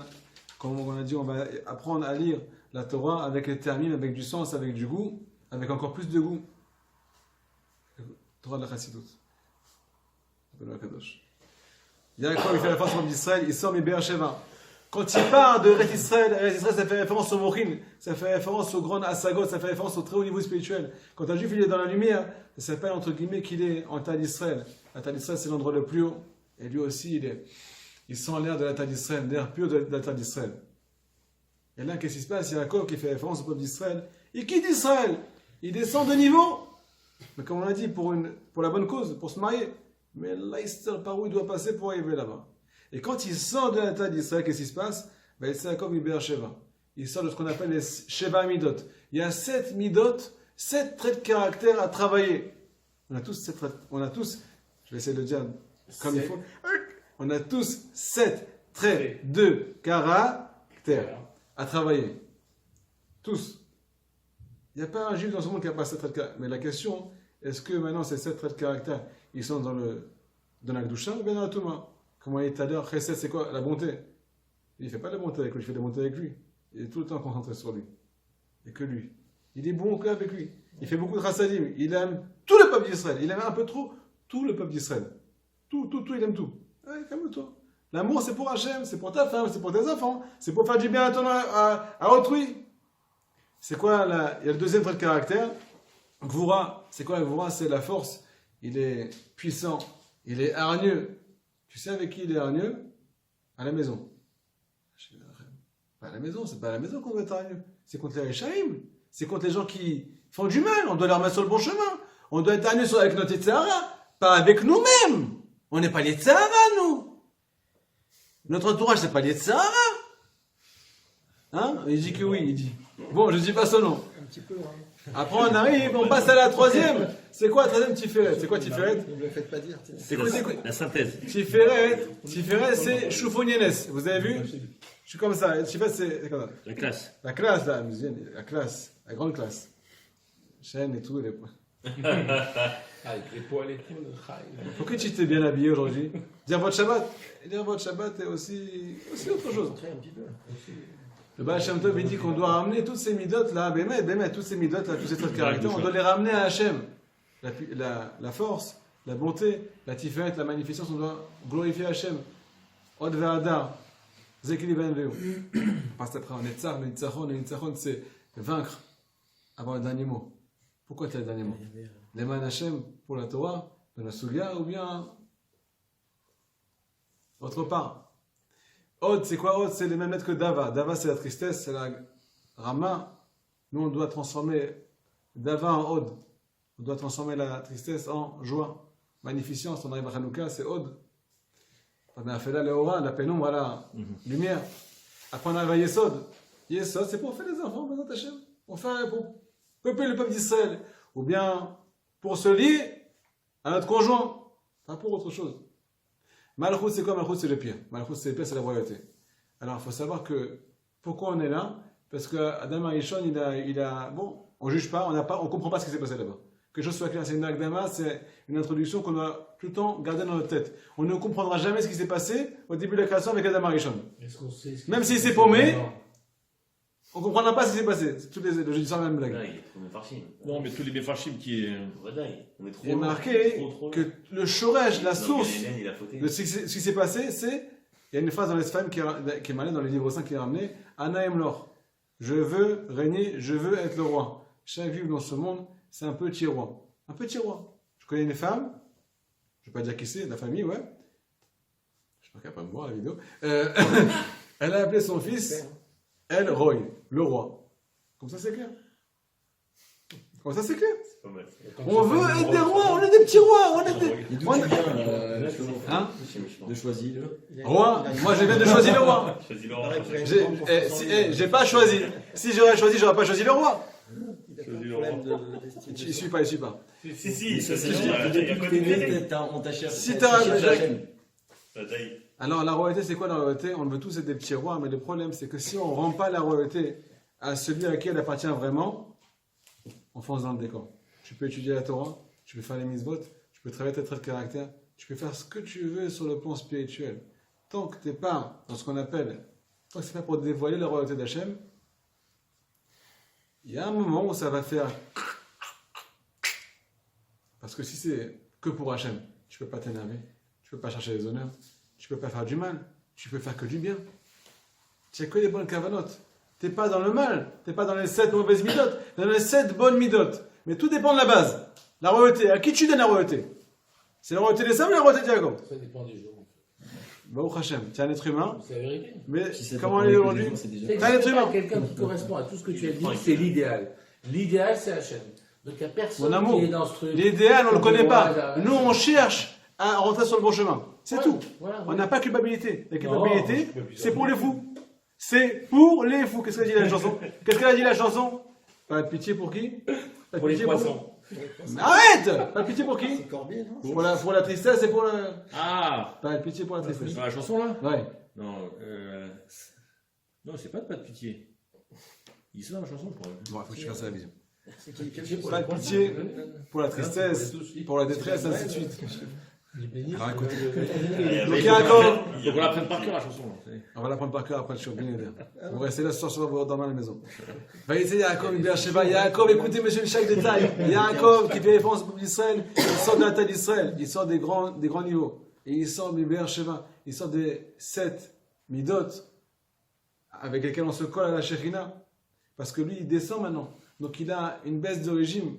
comme on a dit, on va apprendre à lire la Torah avec les termines, avec du sens, avec du goût, avec encore plus de goût. Torah de la Chassidut. Yaakov, il fait référence au peuple d'Israël. Il sort de Be'er Sheva. Quand il parle de Eretz Israël, ça fait référence au Mochin, ça fait référence au grand Asagot, ça fait référence au très haut niveau spirituel. Quand un juif il est dans la lumière, ça s'appelle entre guillemets qu'il est en Tal d'Israël. La Tal d'Israël, c'est l'endroit le plus haut. Et lui aussi, il sent l'air de la Tal d'Israël, l'air pur de la Tal d'Israël. Et là, qu'est-ce qui se passe? Il y a Yaakov qui fait référence au peuple d'Israël. Il quitte Israël. Il descend de niveau. Mais comme on l'a dit, pour la bonne cause, pour se marier. Mais là, il sait par où il doit passer pour arriver là-bas. Et quand il sort de la taille d'Israël, qu'est-ce qui se passe? Il sort comme Be'er Sheva. Il sort de ce qu'on appelle les Sheva Midot. Il y a 7 Midot, 7 traits de caractère à travailler. On a tous 7 traits. On a tous, je vais essayer de le dire comme il faut. On a tous 7 traits de caractère à travailler. Tous. Il n'y a pas un juif dans ce monde qui n'a pas 7 traits de caractère. Mais la question, est-ce que maintenant ces 7 traits de caractère, ils sont dans la Gdusha ou bien dans la Touma? Comme on a dit tout à l'heure, Chesed, c'est quoi? La bonté. Il ne fait pas la bonté avec lui, il fait la bonté avec lui. Il est tout le temps concentré sur lui. Et que lui. Il est bon qu'avec lui. Il fait beaucoup de chassadim. Il aime tout le peuple d'Israël. Il aime un peu trop tout le peuple d'Israël. Tout, il aime tout. Ouais, calme-toi. L'amour, c'est pour Hachem, c'est pour ta femme, c'est pour tes enfants, c'est pour faire du bien à autrui. C'est quoi il y a le deuxième trait de caractère. Gvura. C'est quoi Gvura? C'est la force. Il est puissant. Il est hargneux. Tu sais avec qui il est hargneux? À la maison. Pas à la maison, c'est pas à la maison qu'on doit être hargneux. C'est contre les Réchaïm. C'est contre les gens qui font du mal. On doit les remettre sur le bon chemin. On doit être hargneux avec notre Yetzirah, pas avec nous-mêmes. On n'est pas les Yetzirah, nous. Notre entourage, c'est pas les Yetzirah. Hein? Il dit que oui, il dit. Bon, je dis pas son nom. Un petit peu, hein. Après, on arrive, on passe à la troisième. C'est quoi la troisième Tiferet? C'est quoi Tiferet? Ne me le faites pas dire. C'est quoi la synthèse? Tiferet, c'est Choufounienes. Vous avez vu? Je suis comme ça. Tiferet, c'est comme ça. La classe. La classe, là, la classe. La grande classe. Chaîne et tout. Avec les poils et tout, le chai. Pourquoi tu t'es bien habillé aujourd'hui? Dire votre Shabbat. Dire votre Shabbat est aussi autre chose. Un petit peu. Le Baal Shem Tov, il dit qu'on doit ramener toutes ces midotes là, bémet, toutes ces midotes là, tous ces traits de caractère, on doit les ramener à Hachem. La force, la bonté, la tiferet, la magnificence, on doit glorifier Hachem. Od ve'adar, zekili ben veu. Parce qu'après, on est tsar, le nitzachon, c'est vaincre, avoir le dernier mot. Pourquoi tu as le dernier mot? Les man Hachem pour la Torah, dans la Sugia, ou bien autre part. Od, c'est quoi Od? C'est les mêmes lettres que Dava. Dava, c'est la tristesse, c'est la Rama. Nous, on doit transformer Dava en Od. On doit transformer la tristesse en joie. Magnificence, on arrive à Hanouka, c'est Od. On a fait là l'Eora, la pénombre, la lumière. Après, on arrive à Yesod. Yesod, c'est pour faire les enfants, Bezat Hashem. Pour peupler le peuple d'Israël. Ou bien pour se lier à notre conjoint. Pas pour autre chose. Malchut, c'est quoi? Malchut, c'est le pire. Malchut, c'est le pire, c'est la royauté. Alors, il faut savoir que, pourquoi on est là? Parce que Adam Arishon, bon, on juge pas, on comprend pas ce qui s'est passé là-bas. Que les choses soient claires, c'est une Akdama, c'est une introduction qu'on doit tout le temps garder dans notre tête. On ne comprendra jamais ce qui s'est passé au début de la création avec Adam Arishon. Même s'il s'est paumé, on ne comprendra pas ce qui s'est passé. C'est toutes le jeudi soir, la même blague. Non, mais tous les Mefarshim qui est. Il est marqué que le shoresh, la source de ce qui s'est passé, c'est. Il y a une phrase dans les Sfarim qui est malée dans les livres 5 qui est ramenée. Ana Emlor. Je veux régner, je veux être le roi. Chaque juif dans ce monde, c'est un petit roi. Un petit roi. Je connais une femme, je ne vais pas dire qui c'est, de la famille, ouais. Je ne sais pas qu'elle va me voir la vidéo. Elle a appelé son fils El Roy, le roi. Comme ça, c'est clair. Comme ça, c'est clair. On veut être des rois, on est des petits rois. De choisir le roi. Moi, je viens de choisir le roi. J'ai pas choisi. Si j'aurais choisi, j'aurais pas choisi le roi. Il suit pas. Si, on t'a cherché. Si t'as Alors la royauté, c'est quoi la royauté? On veut tous être des petits rois, mais le problème, c'est que si on ne rend pas la royauté à celui à qui elle appartient vraiment, on fonce dans le décor. Tu peux étudier la Torah, tu peux faire les mitzvot, tu peux travailler tes traits de caractère, tu peux faire ce que tu veux sur le plan spirituel. Tant que tu n'es pas dans ce qu'on appelle, tant que c'est pas pour dévoiler la royauté d'Hachem, il y a un moment où ça va faire. Parce que si c'est que pour Hachem, tu ne peux pas t'énerver, tu ne peux pas chercher les honneurs, tu ne peux pas faire du mal, tu peux faire que du bien. Tu n'as que les bonnes cavanotes. Tu n'es pas dans le mal, tu n'es pas dans les 7 mauvaises midotes, tu es dans les 7 bonnes midotes. Mais tout dépend de la base. La royauté, à qui tu donnes la royauté? C'est la royauté des Sam ou la royauté de Jacob? Ça dépend du jour. Baruch Hashem, tu es un être humain, C'est la vérité. mais Si comment il est aujourd'hui? C'est T'as un être humain. quelqu'un qui correspond à tout ce que tu as dit, c'est l'idéal. L'idéal, c'est Hachem. Donc il n'y a personne Mon amour, qui est dans ce truc. l'idéal, on ne le connaît pas. Voilà. Nous, on cherche à rentrer sur le bon chemin. C'est Ouais, tout. voilà, On n'a pas culpabilité. La Non, culpabilité, c'est pas bizarre. c'est pour les fous. C'est pour les fous. Qu'est-ce qu'elle a dit la chanson? Qu'est-ce qu'elle a dit la chanson? Pas de pitié pour qui? Pas de Pour les pitié poissons. Mais arrête! Pas de pitié pour qui? C'est Corbier, non? Pour la tristesse et pour le... Ah, Pas de pitié pour la tristesse. dans la chanson là? Ouais. Non, c'est pas de pitié. Il dit ça dans la chanson, je crois. Bon, il faut que je fasse la vision. C'est qui? Pas de pitié pour la tristesse, pour la détresse, ainsi de suite. Alors écoutez. Donc il y a encore. Donc on l'apprend par cœur la chanson. Là. On va la prendre par cœur après le show, bien évidemment. Vous restez là ce soir, vous dormez à la maison. Va essayer Yaakov, Beersheba. Yaakov, écoutez monsieur chaque détail. Yaakov qui fait référence au peuple d'Israël, il sort de la taille d'Israël, il sort des grands niveaux. Et il sort du Beersheba, il sort des 7 midot avec lesquels on se colle à la Shekhinah. Parce que lui, il descend maintenant. Donc il a une baisse de régime.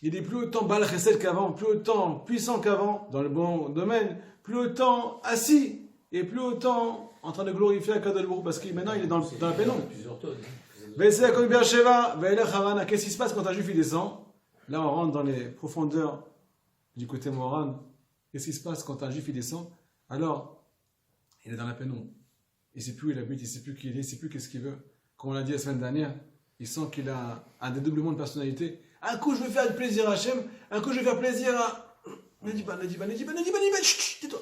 Il est plus autant Baal Chesed qu'avant, plus autant puissant qu'avant, dans le bon domaine, plus autant assis, et plus autant en train de glorifier Akadosh Baruch Hu, parce que maintenant il est dans la pénombre. Plusieurs tonnes. Qu'est-ce qui se passe quand un juif il descend? Là on rentre dans les profondeurs du côté moral. Qu'est-ce qui se passe quand un juif il descend? Alors, il est dans la pénombre. Il ne sait plus où il habite, il ne sait plus qui il est, il ne sait plus qu'est-ce qu'il veut. Comme on l'a dit la semaine dernière, il sent qu'il a un dédoublement de personnalité. Un coup, je veux faire plaisir à Hachem, un coup, je veux faire plaisir à... Nediba, chut, tais-toi.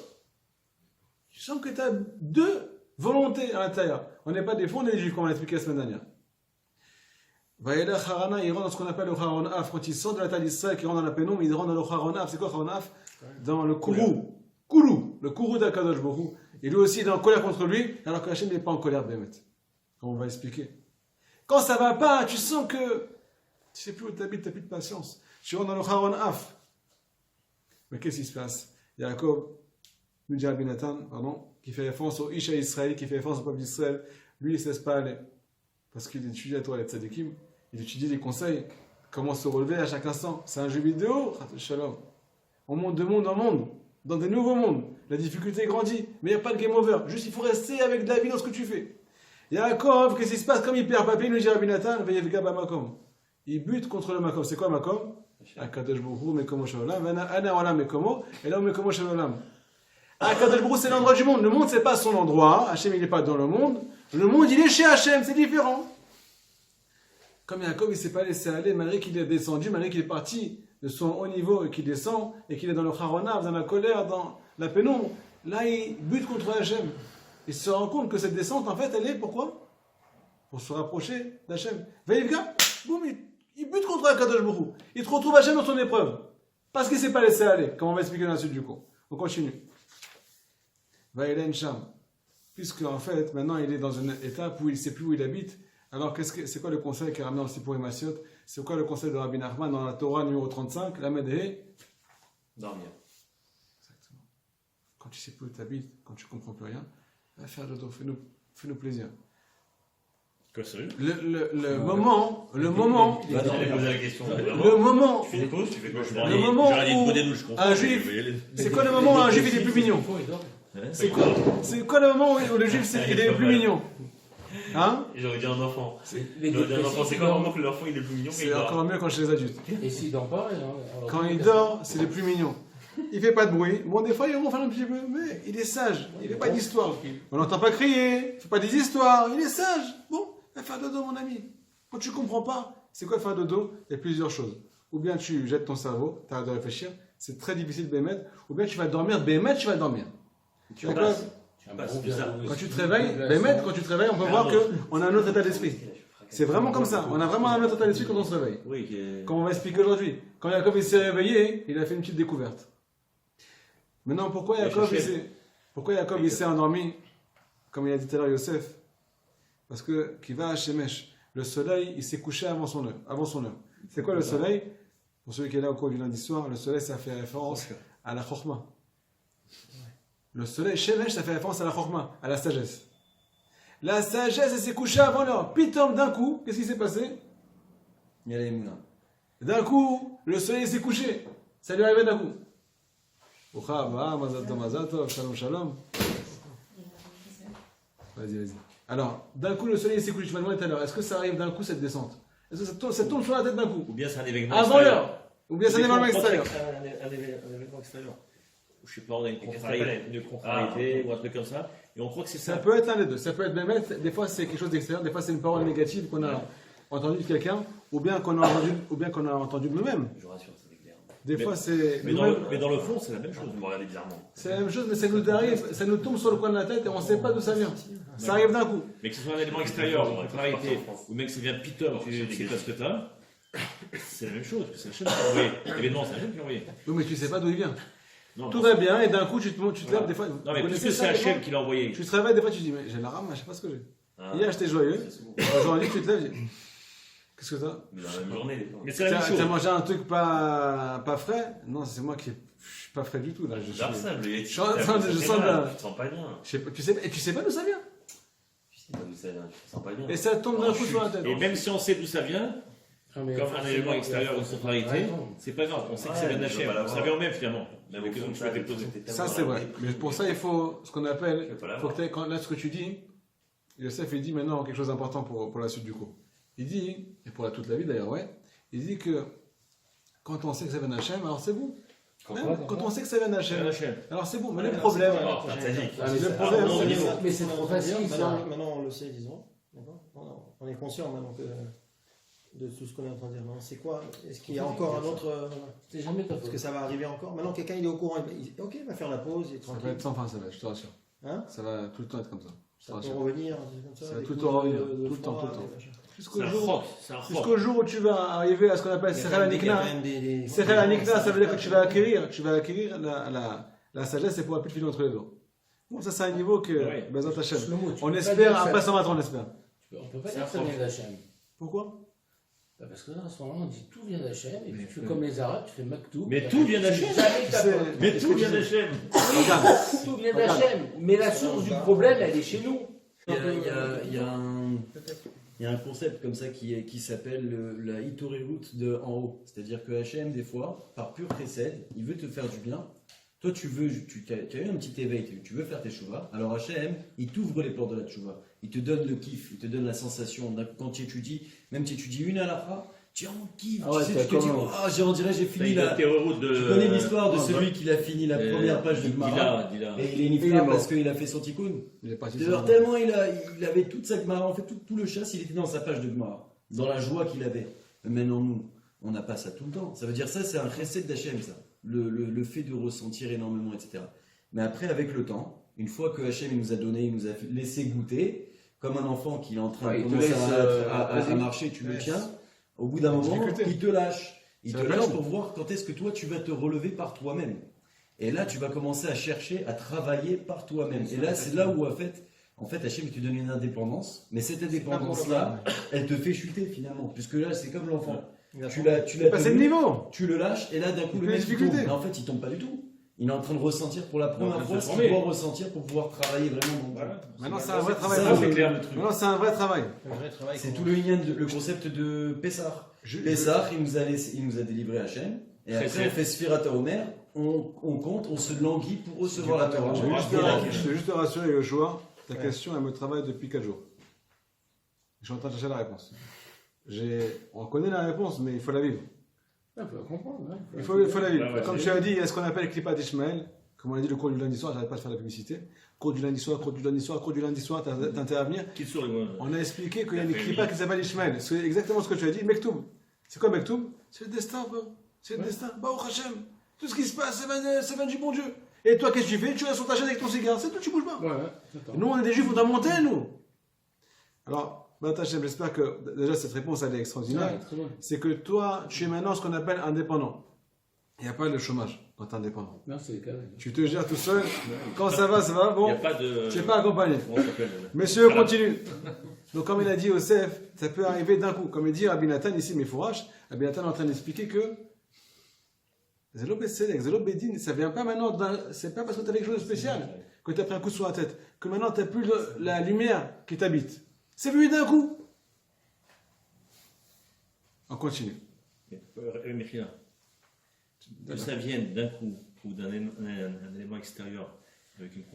Tu sens que tu as 2 volontés à l'intérieur. On n'est pas des fous, on est des juifs, comme on l'a expliqué la semaine dernière. Vaïla Harana, il rentre dans ce qu'on appelle le Haron Af. Quand il sort de la taille d'Israël, qui rentre dans la pénombre, il rentre dans le Haron Af. C'est quoi Haron Af? Dans le Kourou. Le Kourou d'Akadosh Baruch Hu. Et lui aussi, il est en colère contre lui, alors que Hachem n'est pas en colère, Bémet. Comme on va expliquer. Quand ça va pas, tu sens que tu sais plus où tu habites, tu n'as plus de patience. Tu rentres dans le Haron Af. Mais qu'est-ce qui se passe? Yaakov, nous dit Rabbi Nathan, qui fait référence au Isha Israël, qui fait référence au peuple d'Israël, lui, il ne se laisse pas aller. Parce qu'il étudie la Torah et les tzadikim, il étudie les conseils, comment se relever à chaque instant. C'est un jeu vidéo, Shalom. On monte de monde en monde, dans des nouveaux mondes. La difficulté grandit, mais il n'y a pas de game over. Juste, il faut rester avec David dans ce que tu fais. Yaakov, qu'est-ce qui se passe? Comme il perd papier, il nous dit Rabbi Nathan, Makom. Il bute contre le Makom. C'est quoi Makom? Akadosh Baruch Hu, Mekomo Shalom, Ana Olam Mekomo, et là Mekomo Shalom. Akadosh Baruch Hu, c'est l'endroit du monde. Le monde, c'est pas son endroit. Hachem, il n'est pas dans le monde. Le monde, il est chez Hachem, c'est différent. Comme Yaakov, il ne s'est pas laissé aller, malgré qu'il est descendu, malgré qu'il est parti de son haut niveau et qu'il descend, et qu'il est dans le Haronav, dans la colère, dans la pénombre. Là, il bute contre Hachem. Il se rend compte que cette descente, en fait, elle est pourquoi? Pour se rapprocher d'Hachem. Vaïvga, boum, il bute contre Akadosh Baruch Hu. Il te retrouve Hachem dans son épreuve. Parce qu'il ne s'est pas laissé aller, comme on va expliquer dans la suite du cours. On continue. Vaïlen Sham. Puisque, en fait, maintenant, il est dans une étape où il ne sait plus où il habite. Alors, c'est quoi le conseil qui est ramené dans le Sipur et Massiot? C'est quoi le conseil de Rabbi Nachman dans la Torah numéro 35, la Medhe? Dormir. Exactement. Quand tu ne sais plus où tu habites, quand tu ne comprends plus rien, va faire dodo, fais-nous plaisir. Quoi, sérieux? Le moment, J'allais poser la question. le moment, Tu fais des pauses, tu fais quoi? le moment où un juif, c'est quoi le moment où un juif il est plus mignon? C'est quoi le moment où le juif il est plus mignon? Hein? J'aurais dit un enfant. Les J'aurais dit un enfant, c'est quoi le dépressions, moment que l'enfant il est plus mignon? C'est encore mieux quand chez les adultes. Et s'il dort pas, Quand il dort, c'est le plus mignon. Il fait pas de bruit. Bon, des fois, il ronfle un petit peu, mais il est sage. Il fait pas d'histoire. On n'entend pas crier. Il fait pas des histoires. Il est sage. Bon, va faire dodo, mon ami. Quand tu comprends pas, c'est quoi faire dodo? Il y a plusieurs choses. Ou bien tu jettes ton cerveau, tu arrêtes de réfléchir. C'est très difficile de bémettre. Ou bien tu vas dormir, bémettre, tu vas dormir. Tu D'accord. passes. Tu passes, c'est ça. Quand tu te réveilles, quand tu te réveilles, on peut voir qu'on a un autre état d'esprit. C'est vraiment comme ça. On a vraiment un autre état d'esprit quand on se réveille. Oui, Comme on va expliquer aujourd'hui. Quand Jacob il s'est réveillé, il a fait une petite découverte. Maintenant, pourquoi Jacob il s'est endormi, comme il a dit tout à l'heure Yosef? Parce que qui va à Shemesh, le soleil il s'est couché avant son heure. C'est quoi le soleil? Pour celui qui est là au cours du lundi soir, le soleil ça fait référence à la chorma. Le soleil, Shemesh, ça fait référence à la chorma, à la sagesse. La sagesse, elle s'est couchée avant l'heure. Pitom, d'un coup, qu'est-ce qui s'est passé? Il y a les moulins. D'un coup, le soleil s'est couché. Ça lui arrivait d'un coup. Mazal tov, shalom, shalom. Vas-y. Alors, d'un coup, le soleil s'est couché. Tu m'as demandé tout à l'heure, est-ce que ça arrive d'un coup, cette descente? Est-ce que ça tombe sur la tête d'un coup? Ou bien c'est un événement Avant extérieur. l'heure. Ou bien c'est un événement extérieur. Un événement extérieur. Je sais pas, on a une contrariété ou un truc comme ça. Et on croit que c'est Ça ça. peut être un des deux. Ça peut être même, des fois c'est quelque chose d'extérieur, des fois c'est une parole négative qu'on a entendue de quelqu'un, ou bien qu'on a entendu de nous-mêmes. Je vous rassure, c'est clair. Des fois c'est. Mais dans le fond, c'est la même chose. Vous me regardez bizarrement. C'est la même chose, mais ça nous arrive, ça nous tombe sur le coin de la tête et on ne sait pas d'où ça vient. Ça arrive d'un coup. Mais que ce soit un élément extérieur, une contrariété, ou même que ça vient pitom, tu sais pas ce que t'as, c'est la même chose. C'est la chaîne qui a envoyé. L'événement, c'est la chaîne qui a envoyé. Oui, mais tu ne sais pas d'où il vient. Non, Tout va bien et d'un coup tu te lèves des fois. Non, mais puisque c'est Hachem qui l'a envoyé. Tu te réveilles des fois, tu te dis, mais j'ai la rame, je sais pas ce que j'ai. Hier j'étais joyeux, aujourd'hui tu te lèves, qu'est-ce que ça? Mais dans la même journée, des fois. Mais c'est la même chose. T'as mangé un truc pas frais? Non, c'est moi qui suis pas frais du tout là. Je sens Tu te sens pas bien. tu sais pas d'où ça vient. Tu sais pas d'où ça vient, tu te sens pas bien. Et ça tombe d'un coup sur la tête. Et même si on sait d'où ça vient, comme un élément extérieur, une contrariété, c'est pas grave, on sait que ça vient d'Hachem. On savait en même finalement. Même que je vais poser. Ça c'est vrai. Mais pour ça il faut ce qu'on appelle, là ce que tu dis, Yosef il dit maintenant quelque chose d'important pour la suite du cours. Il dit, et pour toute la vie d'ailleurs, ouais, il dit que quand on sait que ça vient d'Hachem, alors c'est bon. Quand on sait que ça vient d'Hachem, alors c'est bon. Mais le problème, mais c'est trop facile. Maintenant on le sait, disons. On est conscient maintenant de tout ce qu'on est en train de dire. C'est quoi? Est-ce qu'il y a encore un autre. C'est jamais ta faute. Est-ce que ça va arriver encore? Maintenant quelqu'un il est au courant, ok, il va faire la pause, il est ça tranquille. va être sans fin, ça va, je te rassure. Hein? Ça va tout le temps être comme ça. Ça peut revenir, comme ça. Ça va des tout le coups temps revenir, de tout le temps, froid, tout le temps. des machins. Jusqu'au jour où tu vas arriver à ce qu'on appelle Sechel Anikna. Sechel Anikna, ça veut dire que tu vas acquérir la sagesse et pouvoir plus te filer entre les doigts. Bon, ça c'est un niveau que, Bezat Hashem, on espère, après 120 ans on espère. On peut pas dire que ça vient d'Hachem. Pourquoi? Parce que là, en ce moment, on dit tout vient d'Hachem, et puis tu fais comme les Arabes, tu fais Maktoub. Mais tout vient d'Hachem. Mais tout vient d'Hachem. Tout vient d'Hachem. Mais la source du problème, elle est chez nous. Il y a un concept comme ça qui s'appelle la Hitorerut de en haut. C'est-à-dire que Hachem, des fois, par pur précède, il veut te faire du bien. Toi, tu as eu un petit éveil, tu veux faire tes chouvas. Alors Hachem, il t'ouvre les portes de la tchouva. Il te donne le kiff, il te donne la sensation. Quand tu étudies, même si tu étudies une halakha, tu es en kiff. Tu te dis, on dirait j'ai fini là. Tu connais l'histoire de celui qui a fini la première page de Gemara. Et il est nifla parce qu'il a fait son tikkun. Tellement il avait toute sa Gemara, en fait tout le chasse, il était dans sa page de Gemara. Dans la joie qu'il avait. Mais maintenant nous, on n'a pas ça tout le temps. Ça veut dire ça, c'est un chesed d'Hachem ça. Le fait de ressentir énormément, etc. Mais après, avec le temps, une fois que Hachem il nous a donné, il nous a laissé goûter, comme un enfant qui est en train de commencer à marcher, tu le tiens, au bout d'un moment, il te lâche. Il te lâche pour voir quand est-ce que toi, tu vas te relever par toi-même. Et là, tu vas commencer à chercher, à travailler par toi-même. Et là, c'est là où, en fait, Hachem, il te donne une indépendance, mais cette indépendance-là, elle te fait chuter finalement. Puisque là, c'est comme l'enfant. Tu le lâches et là d'un coup le mec il tombe. Mais en fait il tombe pas du tout. Il est en train de ressentir pour la première fois ce qu'il doit ressentir pour pouvoir travailler vraiment. Maintenant c'est un vrai travail. Maintenant c'est un vrai travail. C'est tout le concept de Pessah. Pessah il nous a délivré Hachem. Et après on fait Sfirat HaOmer, on compte, on se languit pour recevoir la Torah. Je veux juste te rassurer Yoshua, ta question elle me travaille depuis 4 jours. Je suis en train de chercher la réponse. On connaît la réponse, mais il faut la vivre. Il faut la comprendre. Il faut la vivre. Comme tu as dit, il y a ce qu'on appelle Klippat Ishmael. Comme on a dit le cours du lundi soir, j'arrête pas de faire la publicité. Cours du lundi soir, t'as intérêt à venir. On a expliqué qu'il y a une Klippa qui s'appelle Ishmael. C'est exactement ce que tu as dit. Mektoub. C'est quoi Mektoub? C'est le destin, bro. C'est le destin. Baruch Hashem. Tout ce qui se passe, ça vient du bon Dieu. Et toi, qu'est-ce que tu fais? Tu restes sur ta chaise avec ton cigare, c'est tout, tu bouges pas. Ouais, d'accord. Nous, on est des juifs, on doit monter, nous. Alors, Hachem, j'espère que déjà cette réponse, elle est extraordinaire. Très bon. C'est que toi, tu es maintenant ce qu'on appelle indépendant. Il n'y a pas de chômage quand tu es indépendant. Non, c'est carré. Tu te gères tout seul. Quand ça va, ça va. Il n'y a Bon, pas de. tu n'es pas accompagné. Comment ça s'appelle Monsieur, continue. Donc, comme il a dit Yosef, ça peut arriver d'un coup. Comme il dit Rabbi Nathan ici, mais fourrages, Rabbi Nathan est en train d'expliquer que Zelo Besedek, Zelo Bedin, ça vient pas maintenant, c'est pas parce que tu as quelque chose de spécial que tu as pris un coup sur la tête, que maintenant tu n'as plus la lumière qui t'habite. C'est venu d'un coup. On continue. Mechina. Que ça vienne d'un coup ou d'un élément extérieur avec une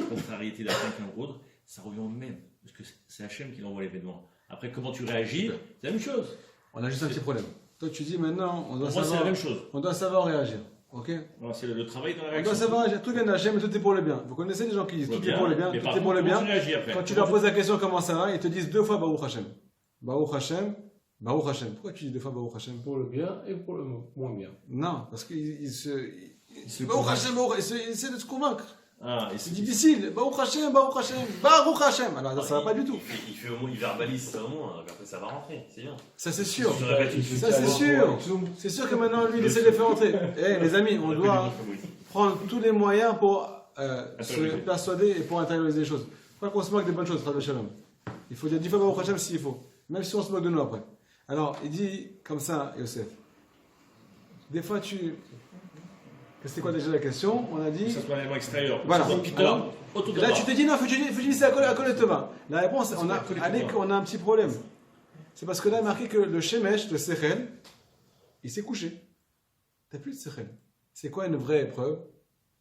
contrariété d'un quelqu'un ou autre, ça revient au même. Parce que c'est Hachem qui envoie l'événement. Après, comment tu réagis, c'est la même chose. On a juste un petit problème. Toi, tu dis maintenant, on doit Pour moi, c'est la même chose. On doit savoir réagir. Ok? Alors, c'est le travail dans la On réaction. doit savoir réagir. Tout vient d'Hachem et tout est pour le bien. Vous connaissez les gens qui disent tout est pour le bien, Mais tout par est pour contre, le bien. comment tu réagis après? Quand tu leur poses la question comment ça va, ils te disent 2 fois Baruch Hashem. Baruch Hashem, Baruch Hashem. Pourquoi tu dis 2 fois Baruch Hashem? Pour le bien et pour le moins bien. Non, parce qu'ils se. Baruch Hashem, Baruch Hashem. Ils essaient de se convaincre. Ah, et C'est difficile. Baruch Hashem, Baruch Hashem, Baruch Hashem. Alors ça va pas du tout. Il verbalise ça au moins, après ça va rentrer, c'est bien. Ça c'est sûr. Je répète une Ça c'est sûr. C'est sûr que maintenant lui il essaie de les faire entrer. Eh les amis, on doit prendre tous les moyens pour se persuader et pour intérioriser les choses. Pas qu'on se moque des bonnes choses, frère de Shalom. Il faut dire 10 fois Baruch Hashem s'il faut. Même si on se moque de nous après. Alors, il dit comme ça, Yosef. Des fois, c'était quoi déjà la question? On a dit. Ça soit un élément extérieur. Voilà. Alors, Là, tu te dis non, faut que tu dises à Kol Tova. La réponse, on a un petit problème. C'est parce que là, il a marqué que le Shemesh, le Sechel, il s'est couché. T'as plus de Sechel. C'est quoi une vraie épreuve?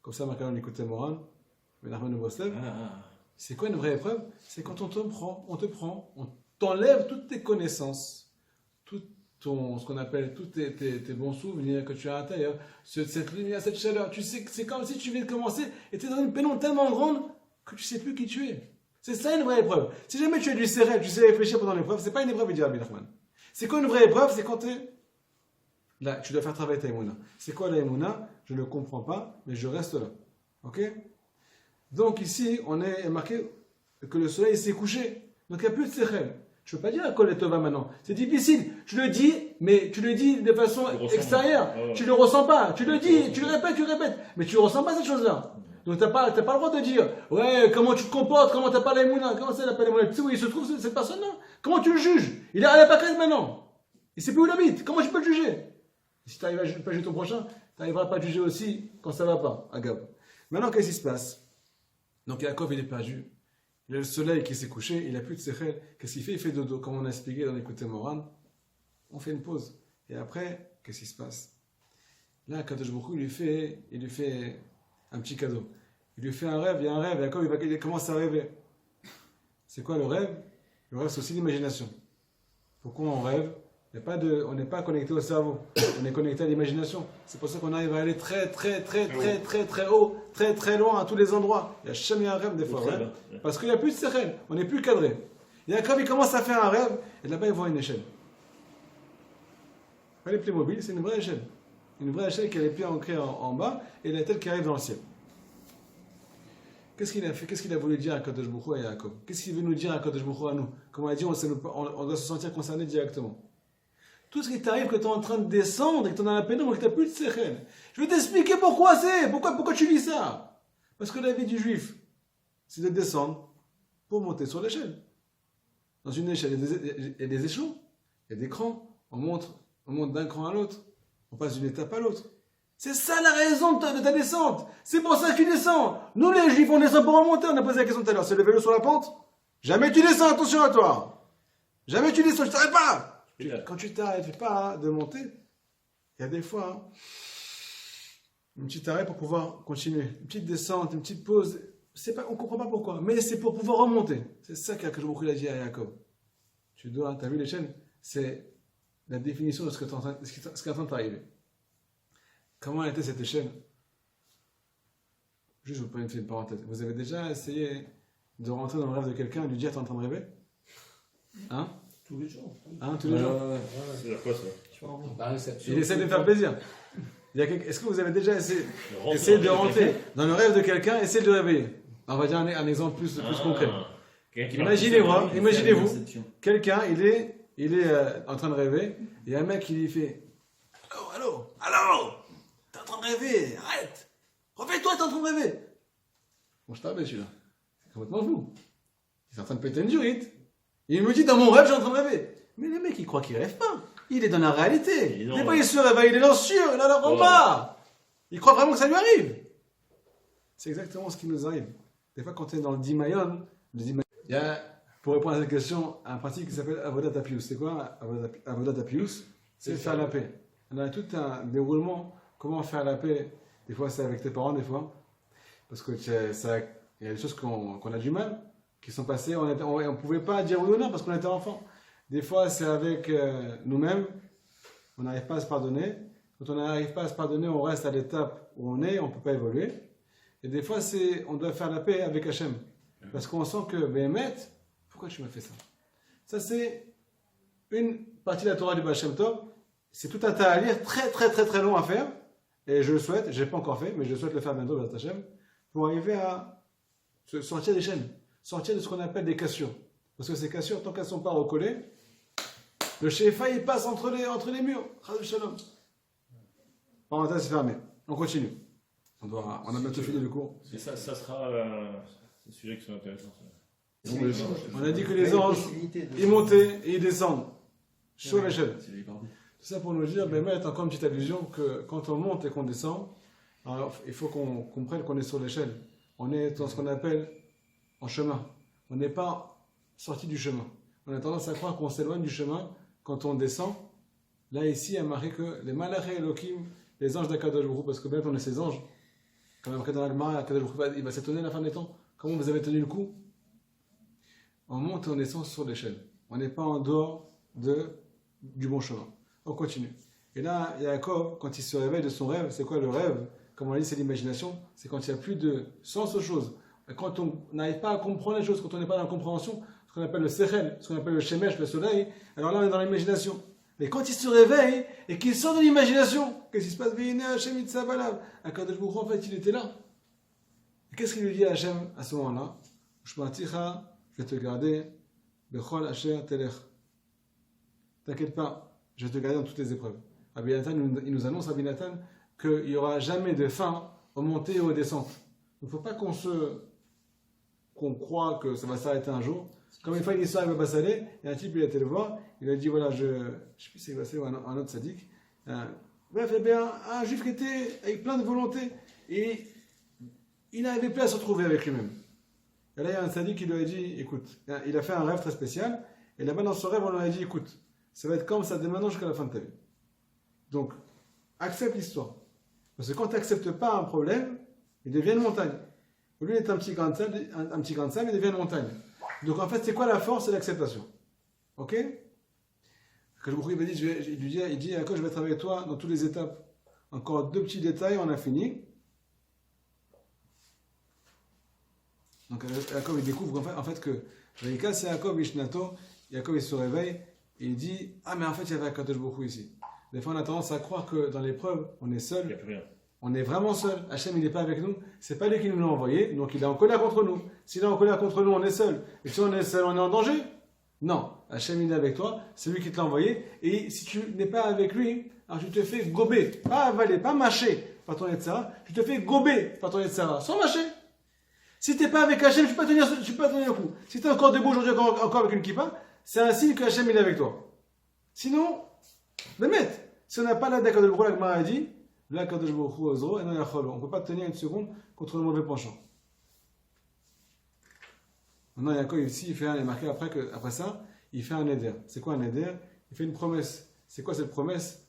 Comme ça, marqué dans l'écoute Moran, Menachem de Breslev. C'est quoi une vraie épreuve? C'est quand on te prend, on t'enlève toutes tes connaissances, ce qu'on appelle tous tes bons souvenirs que tu as à l'intérieur, cette lumière, cette chaleur. Tu sais que c'est comme si tu viens de commencer et tu es dans une pénombre tellement grande que tu ne sais plus qui tu es. C'est ça une vraie épreuve. Si jamais tu es du sérel, tu sais réfléchir pendant l'épreuve, c'est pas une épreuve, il dit Rabbi Nachman. C'est quoi une vraie épreuve? C'est quand tu es là, tu dois faire travailler ta émouna. C'est quoi la émouna? Je ne le comprends pas, mais je reste là. Ok? Donc ici, on est marqué que le soleil s'est couché. Donc il n'y a plus de sérel. Je ne peux pas dire à Kol Tova maintenant. C'est difficile. Tu le dis, mais tu le dis de façon extérieure. Tu ne le ressens pas. Tu le dis, tu le répètes. Mais tu ne ressens pas cette chose-là. Donc tu n'as pas le droit de dire, ouais, comment tu te comportes, comment tu n'as pas la émouna, comment ça, il n'a pas la émouna. Tu sais où il se trouve cette personne-là? Comment tu le juges? Il est à la paquette maintenant. Il ne sait plus où il habite. Comment tu peux le juger? Si tu n'arrives pas à juger ton prochain, tu n'arriveras pas à juger aussi quand ça ne va pas, Agab. Maintenant, qu'est-ce qui se passe? Donc Yaakov, il est perdu. Il a le soleil qui s'est couché, il n'a plus de sechel. Qu'est-ce qu'il fait? Il fait dodo, comme on a expliqué dans l'écoute Moran. On fait une pause. Et après, qu'est-ce qui se passe? Là, Kadosh Baruch Hu, il lui fait un petit cadeau. Il lui fait un rêve, il y a un rêve, Yaakov, il commence à rêver. C'est quoi le rêve? Le rêve, c'est aussi l'imagination. Pourquoi on rêve? On n'est pas connecté au cerveau, on est connecté à l'imagination. C'est pour ça qu'on arrive à aller très haut, très loin à tous les endroits. Il y a jamais un rêve des fois, ouais. Parce qu'il n'y a plus de sérène, on n'est plus cadré. Yaakov, il commence à faire un rêve, et là-bas, il voit une échelle. Pas les Playmobil, c'est une vraie échelle. Une vraie échelle qui a les pieds ancrés en bas, et la tête qui arrive dans le ciel. Qu'est-ce qu'il a fait? Qu'est-ce qu'il a voulu dire à Kadosh Baruch Hu et à Yaakov? Qu'est-ce qu'il veut nous dire à Kadosh Baruch Hu à nous? Comme on a dit, on doit se sentir concerné directement. Tout ce qui t'arrive que tu es en train de descendre et que tu en as la pénombre et que tu n'as plus de sechel. Je vais t'expliquer pourquoi pourquoi tu lis ça. Parce que la vie du juif, c'est de descendre pour monter sur l'échelle. Dans une échelle, il y a des échelons, il y a des crans. On monte d'un cran à l'autre. On passe d'une étape à l'autre. C'est ça la raison de ta descente. C'est pour ça que tu descends. Nous les juifs, on descend pour remonter. On a posé la question tout à l'heure. C'est le vélo sur la pente? Jamais tu descends, attention à toi. Jamais tu descends, je t'arrête pas. Quand tu t'arrêtes pas de monter, il y a des fois un petit arrêt pour pouvoir continuer. Une petite descente, une petite pause. On ne comprend pas pourquoi, mais c'est pour pouvoir remonter. C'est ça que je a dit à Yaakov. Tu as vu l'échelle? C'est la définition de ce qui est en train de t'arriver. Comment était cette échelle? Juste, je vous fais une parenthèse. Vous avez déjà essayé de rentrer dans le rêve de quelqu'un et lui dire t'es en train de rêver? Hein? Tous les jours. Hein, tous les jours. C'est quoi ça? Il essaie de me faire plaisir. Est-ce que vous avez déjà essayé Rentrer de dans le rentrer dans le rêve de quelqu'un, essayez de le réveiller. On va dire un exemple plus concret. Quelqu'un qui va Imaginez-vous, Inception. quelqu'un, il est en train de rêver, et un mec, il lui fait Allô, t'es en train de rêver, arrête, réveille-toi, t'es en train de rêver. Bon, je t'arrête celui-là, c'est complètement fou. Il est en train de péter une durite. Il me dit dans mon rêve, j'ai en train de rêver. Mais le mec, il croit qu'il rêve pas. Il est dans la réalité. Il est Il dans n'est le- pas, il se réveille, il est dans le sûr, il est dans le combat. Il croit vraiment que ça lui arrive. C'est exactement ce qui nous arrive. Des fois, quand on est dans le Dimayon, il y a, pour répondre à cette question, un pratique qui s'appelle Avodat Apius. C'est quoi Avodat Apius? C'est faire la paix. On a tout un déroulement. Comment faire la paix? Des fois, c'est avec tes parents, des fois. Parce que il y a des choses qu'on a du mal, qui sont passées. On ne pouvait pas dire oui ou non parce qu'on était enfant. Des fois, c'est avec nous-mêmes. On n'arrive pas à se pardonner. Quand on n'arrive pas à se pardonner, on reste à l'étape où on est, on ne peut pas évoluer. Et des fois, on doit faire la paix avec Hachem. Parce qu'on sent que, Béhémet, pourquoi tu m'as fait ça? Ça, c'est une partie de la Torah du Baal Shem Tov. C'est tout un tas à lire, très très très très long à faire. Et je le souhaite, je ne l'ai pas encore fait, mais je souhaite le faire bientôt, Béhémet Hachem, pour arriver à se sortir des chaînes, sortir de ce qu'on appelle des cassures. Parce que ces cassures, tant qu'elles ne sont pas recollées, le Shefa, il passe entre les murs. Chas Shalom. Parenthèse fermée. On continue. On a bientôt fini le cours. Et ça sera un sujet qui sont intéressants. On a dit que les anges, ils montaient et ils descendent sur l'échelle. C'est lui, pardon. Tout ça pour nous dire, mais mettre encore une petite allusion que quand on monte et qu'on descend, alors il faut qu'on comprenne qu'on est sur l'échelle. On est dans ce qu'on appelle en chemin. On n'est pas sorti du chemin. On a tendance à croire qu'on s'éloigne du chemin quand on descend. Là, ici, il y a marqué que les Malachei Elohim, les anges d'Akadosh Baruch Hu, parce que bien on est ces anges, comme marqué dans l'Agmara, Akadosh Baruch Hu, il va s'étonner à la fin des temps. Comment vous avez tenu le coup? On monte et on descend sur l'échelle. On n'est pas en dehors du bon chemin. On continue. Et là, Yaakov, quand il se réveille de son rêve, c'est quoi le rêve? Comme on l'a dit, c'est l'imagination. C'est quand il n'y a plus de sens aux choses. Et quand on n'arrive pas à comprendre les choses, quand on n'est pas dans la compréhension, ce qu'on appelle le sechel, ce qu'on appelle le shemesh, le soleil, alors là, on est dans l'imagination. Mais quand il se réveille et qu'il sort de l'imagination, qu'est-ce qui se passe? Akadosh Baruch Hu, en fait, il était là. Et qu'est-ce qu'il lui dit à Hachem à ce moment-là? Ushmaticha, je vais te garder, bechol asher telech. T'inquiète pas, je vais te garder dans toutes les épreuves. Rabbi Nathan, il nous annonce, Rabbi Nathan, qu'il n'y aura jamais de fin aux montées et aux descentes. Il ne faut pas qu'on croit que ça va s'arrêter un jour. Comme une fois, une histoire avec Baba Saleh, et un type, il a été le voir, il a dit, voilà, je ne sais plus si c'est Baba Saleh ou un autre sadique, bref, eh bien, un juif qui était avec plein de volonté, et il n'arrivait plus à se retrouver avec lui-même. Et là, il y a un sadique qui lui a dit, écoute, il a fait un rêve très spécial, et là-bas, dans ce rêve, on lui a dit, écoute, ça va être comme ça dès maintenant jusqu'à la fin de ta vie. Donc, accepte l'histoire. Parce que quand tu n'acceptes pas un problème, il devient une montagne. Au lieu d'être un petit grain de sable, il devient une montagne. Donc en fait, c'est quoi la force? C'est l'acceptation. Ok? Quand il dit, Jacob, je vais être avec toi dans toutes les étapes. Encore deux petits détails, on a fini. Donc Jacob, il découvre en fait que Vaïka, c'est Jacob, Ishnato. Jacob, il se réveille et il dit, ah mais en fait, il y avait Akadosh Baruch Hu ici. Des fois, on a tendance à croire que dans l'épreuve, on est seul. Il n'y a plus rien. On est vraiment seul. Hachem, il n'est pas avec nous. C'est pas lui qui nous l'a envoyé, donc il est en colère contre nous. S'il est en colère contre nous, on est seul. Et si on est seul, on est en danger? Non. Hachem, il est avec toi. C'est lui qui te l'a envoyé. Et si tu n'es pas avec lui, alors tu te fais gober. Pas avaler, pas mâcher par ton Yetzara. Tu te fais gober par ton Yetzara. Sans mâcher. Si tu n'es pas avec Hachem, tu peux pas tenir le coup. Si tu es encore debout aujourd'hui, encore avec une kippa, c'est un signe que Hachem, il est avec toi. Sinon, le mettre. Si on n'a pas la d'accord de le la Gemara a dit, on ne peut pas tenir une seconde contre le mauvais penchant. Maintenant, Yaakov ici, il est marqué après ça, il fait un éder. C'est quoi un éder? Il fait une promesse. C'est quoi cette promesse?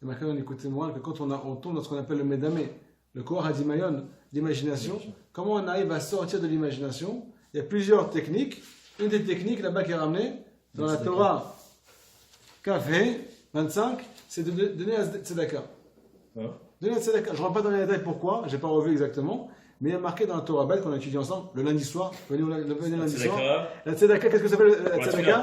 Il est marqué dans l'écoute-moi que quand on tombe dans ce qu'on appelle le médamé, le corps hadimayon, l'imagination, comment on arrive à sortir de l'imagination? Il y a plusieurs techniques. Une des techniques là-bas qui est ramenée dans la Torah Café 25, c'est de donner la tzedaka. Donner la tzedaka. Je ne rentre pas dans les détails pourquoi, je n'ai pas revu exactement, mais il y a marqué dans la Torah Beth qu'on a étudié ensemble le lundi soir. Venez lundi soir. La tzedaka, qu'est-ce que ça s'appelle la tzedaka?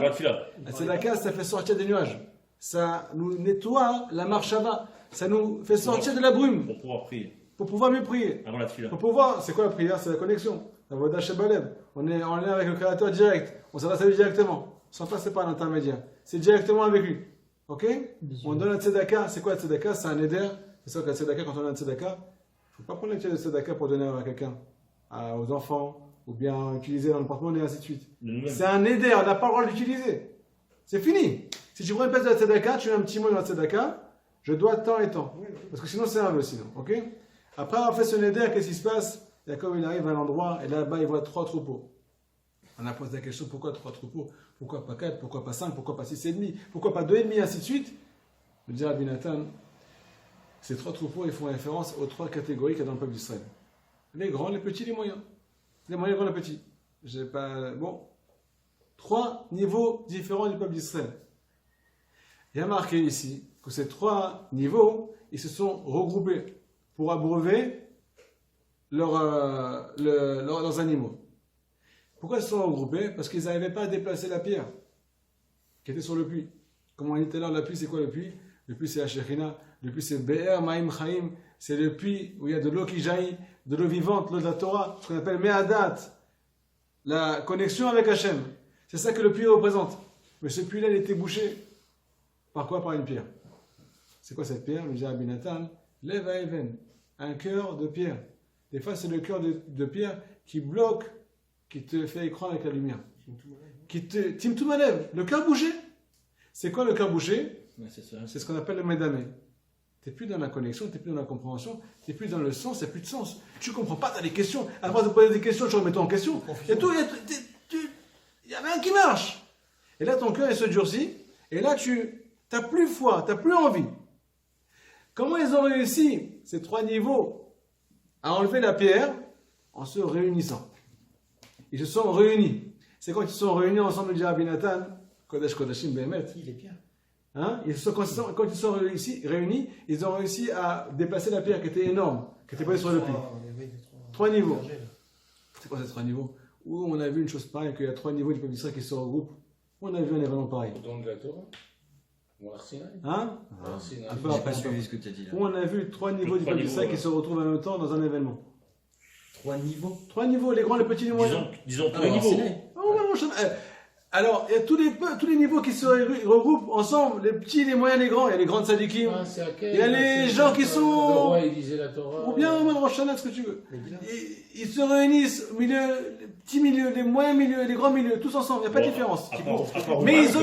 La tzedaka, ça fait sortir des nuages. Ça nous nettoie la marche à bas. Ça nous fait sortir de la brume Pour pouvoir prier. pour pouvoir mieux prier. Avant la tefila. Pour pouvoir, c'est quoi la prière? C'est la connexion. La voix d'Hachem. On est en lien avec le Créateur direct. On s'adresse à lui directement. Sans passer par l'intermédiaire. C'est directement avec lui. Ok? On donne un tzedaka. C'est quoi le tzedaka? C'est un éder. C'est ça que le tzedaka, quand on a un tzedaka, il ne faut pas prendre le tzedaka pour donner à quelqu'un, aux enfants, ou bien utiliser dans le porte-monnaie, et ainsi de suite. De nous-mêmes. C'est un éder. On n'a pas le droit de l'utiliser. C'est fini. Si tu prends une pièce de la tzedaka, tu mets un petit mot dans la tzedaka, je dois tant et tant. Parce que sinon, c'est un vœu, sinon. Ok? Après avoir fait ce neder, qu'est-ce qui se passe? Jacob, il arrive à l'endroit, et là-bas, il voit 3 troupeaux. On a posé la question, pourquoi 3 troupeaux? Pourquoi pas 4? Pourquoi pas 5? Pourquoi pas 6,5? Pourquoi pas 2,5? Ainsi de suite. Je dis à Rabbi Nathan, ces 3 troupeaux, ils font référence aux 3 catégories qu'il y a dans le peuple d'Israël. Les grands, les petits, les moyens. Les moyens, les grands, les petits. J'ai pas... Bon. 3 niveaux différents du peuple d'Israël. Il y a marqué ici que ces 3 niveaux, ils se sont regroupés pour abreuver leurs animaux. Pourquoi ils se sont regroupés? Parce qu'ils n'arrivaient pas à déplacer la pierre qui était sur le puits. Comme on dit tout à l'heure, la puits, c'est quoi le puits? Le puits, c'est la Shekhinah. Le puits, c'est Be'er Ma'im Chaim. C'est le puits où il y a de l'eau qui jaillit, de l'eau vivante, l'eau de la Torah, ce qu'on appelle Me'adat, la connexion avec Hachem. C'est ça que le puits représente. Mais ce puits-là, il était bouché. Par quoi? Par une pierre. C'est quoi cette pierre? Le dit Rabbi Nathan, Lev Ha'even, un cœur de pierre. Des fois, c'est le cœur de pierre qui bloque, qui te fait écran avec la lumière. Qui te... Timtum Alev, le cœur bouché. C'est quoi le cœur bouché? Ouais, c'est ça. C'est ce qu'on appelle le Medamé. Tu n'es plus dans la connexion, tu n'es plus dans la compréhension, tu n'es plus dans le sens, il n'y a plus de sens. Tu ne comprends pas, tu as des questions. À force de poser des questions, tu remets tout en question. Il n'y a rien qui marche. Et là, ton cœur, il se durcit. Et là, tu n'as plus foi, tu n'as plus envie. Comment ils ont réussi, ces 3 niveaux, à enlever la pierre en se réunissant? Ils se sont réunis. C'est quand ils se sont réunis ensemble, dit Rabbi Nathan, Kodesh Kodashim Behemet. Il est bien. Hein? Quand ils sont réunis, ils ont réussi à déplacer la pierre qui était énorme, qui était posée sur le puits. 3 niveaux. C'est quoi ces 3 niveaux? Où on a vu une chose pareille, qu'il y a 3 niveaux du peuple d'Israël qui se regroupent. Où on a vu un événement pareil. Au don de la Torah. Ou à Arsinaï. Hein? Arsinaï. Un peu J'ai après. pas suivi ce que tu as dit là. Où on a vu 3 niveaux du 3 peuple d'Israël niveaux, qui se retrouvent en même temps dans un événement. 3 niveaux. 3 niveaux, les grands, les petits, les moyens. Disons tous Ah, les niveaux. Arsinaï. Oh, non, alors, il y a tous les niveaux qui se regroupent ensemble, les petits, les moyens, les grands. Il y a les grandes sadikim. Ah, c'est à quel- Il y a les c'est- gens qui Le sont... roi, il lisait la Torah. Ou bien au Mad Rosh Hashanah, ce que tu veux. Ils se réunissent au milieu, les petits milieux, les moyens milieux, les grands milieux, tous ensemble, il n'y a pas de différence. Mais ils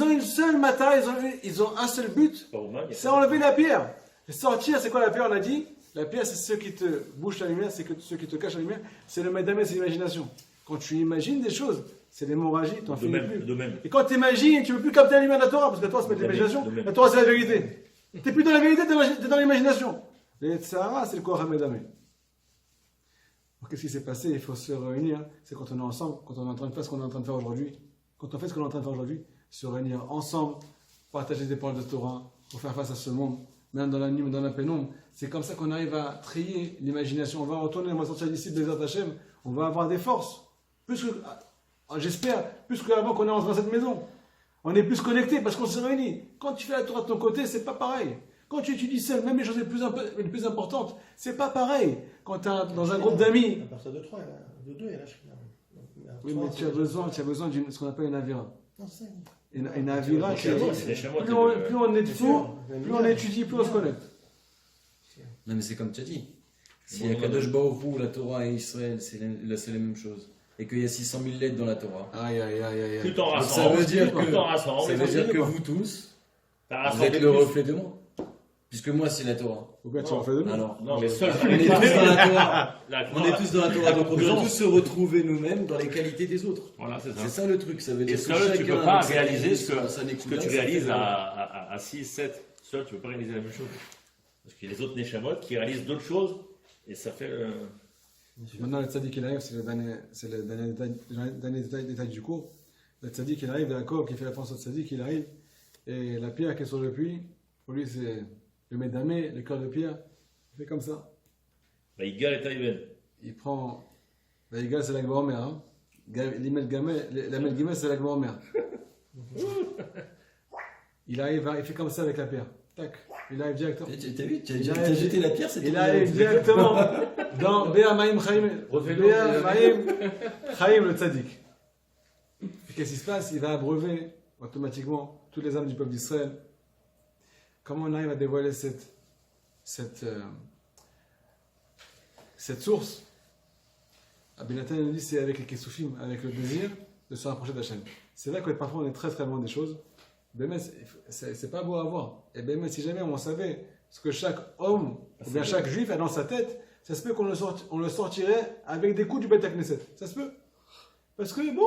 ont une seule mata, ils ont un seul but, c'est enlever la pierre. Et sortir, c'est quoi la pierre, on a dit? La pierre, c'est ce qui te bouche la lumière, c'est ce qui te cache la lumière, c'est le médamé, c'est l'imagination. Quand tu imagines des choses, c'est l'hémorragie, t'en finis plus. De même. Et quand tu imagines, tu ne peux plus capter la lumière de la Torah, parce que la Torah, c'est pas de l'imagination, De même. la Torah, c'est la vérité. Tu n'es plus dans la vérité, tu es dans l'imagination. Les Tzahara, c'est le Koach HaMedamé. Qu'est-ce qui s'est passé? Il faut se réunir. C'est quand on est ensemble, quand on est en train de faire ce qu'on est en train de faire aujourd'hui. Quand on fait ce qu'on est en train de faire aujourd'hui, se réunir ensemble, partager des paroles de Torah, pour faire face à ce monde, même dans la nuit, même dans la pénombre. C'est comme ça qu'on arrive à trier l'imagination. On va retourner, on va sortir d'ici de Bezat Hashem, on va avoir des forces. Plus que, j'espère, plus qu'avant qu'on est rentré dans cette maison. On est plus connectés parce qu'on s'est réunis. Quand tu fais la Torah de ton côté, c'est pas pareil. Quand tu étudies seul, même les choses les plus importantes, c'est pas pareil. Quand tu es dans un groupe d'amis. À partir de 3, de 2, il y a la Shekhinah. Oui, mais tu as besoin d'une ce qu'on appelle une avira. Non, c'est ça. Une avira, C'est les plus chamois. on est de Bien fou, sûr. plus on étudie, plus on se connecte. Non, mais c'est comme tu as dit. Si Bon, y a Kadosh Baruch Hu, la Torah et Israël, c'est la même chose. Et qu'il y a 600 000 lettres dans la Torah. Aïe, aïe, aïe, aïe. Plus t'en Donc ça rassembles, veut dire plus t'en rassembles, Ça veut dire que vous tous, t'as vous êtes rassemblé le plus. reflet de moi. Puisque moi, c'est la Torah. Pourquoi tu en fais de nous? Alors, Non, mais seul. on est tous dans la Torah. La- On est tous dans la Torah, donc on doit conclusion. tous se retrouver nous-mêmes dans les qualités des autres. Voilà, c'est C'est ça. ça le truc, ça veut Et dire que seul, tu chacun peux pas avec sa réaliser qualité, ce que sa tu nekuda, ça réalises fait- à 6, 7. Seul, tu peux pas réaliser la même chose. Parce qu'il y a les autres Neshamot qui réalisent d'autres choses. Et ça fait. Maintenant, le tzaddik il arrive, c'est le dernier détail du cours. Le tzaddik il arrive, Yaakov qui fait la France au tzaddik il arrive, et la pierre qui est sur le puits, pour lui c'est le médamé, le cœur de pierre, il fait comme ça. Bah, Igal et Taïben. Il prend. La Igal c'est la grand-mère. Hein. L'imel Gamel c'est la grand-mère. Il arrive, il fait comme ça avec la pierre. tac, il arrive directement. T'as vu, tu Il as arrive- jeté la pierre, c'est Il tombé arrive là-haut. directement dans Béa Maïm Chaim. Refais-le, Béa Béa Maïm Chaim le tzaddik. Qu'est-ce qui se passe? Il va abreuver automatiquement toutes les âmes du peuple d'Israël. Comment on arrive à dévoiler cette source? Abinatan nous dit c'est avec les Kessoufim, avec le désir de se rapprocher d'Hachem. C'est vrai que parfois on est très très loin des choses. Ben, c'est pas beau à voir. Et bien, si jamais on savait ce que chaque homme ou bien chaque juif a dans sa tête, ça se peut qu'on le sortirait avec des coups du Beth Knesset. Ça se peut. Parce que bon,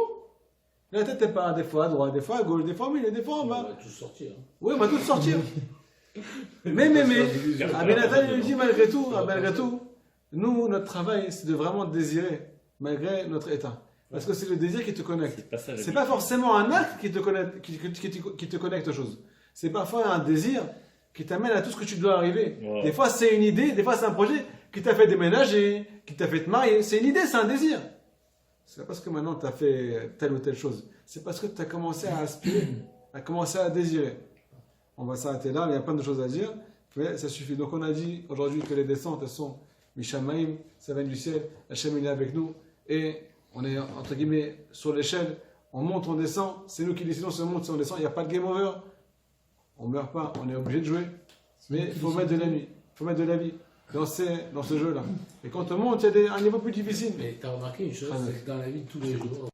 la tête n'est pas des fois à droite, des fois à gauche, des fois au milieu, des fois en On bas. va tout sortir. Oui, on va tout sortir. mais, Abinatan lui dit malgré tout, nous, notre travail, c'est de vraiment désirer, malgré notre état. Parce que c'est le désir qui te connecte. C'est pas ça. C'est pas forcément un acte qui te connecte aux choses. C'est parfois un désir qui t'amène à tout ce que tu dois arriver. Wow. Des fois, c'est une idée, des fois, c'est un projet qui t'a fait déménager, qui t'a fait te marier. C'est une idée, c'est un désir. C'est pas parce que maintenant tu as fait telle ou telle chose. C'est parce que tu as commencé à aspirer, à commencer à désirer. On va s'arrêter là, il y a plein de choses à dire. Mais ça suffit. Donc, on a dit aujourd'hui que les descentes, elles sont Mishamaim, ça vient du ciel. Hachem, il est avec nous. Et on est, entre guillemets, sur l'échelle. On monte, on descend. C'est nous qui décidons si on monte, si on descend. Il n'y a pas de game over. On ne meurt pas. On est obligé de jouer. Mais il faut mettre de la nuit. Il faut mettre de la vie dans ce jeu-là. Et quand on monte, il y a un niveau plus difficile. Mais tu as remarqué une chose, c'est que dans la vie de tous les jours,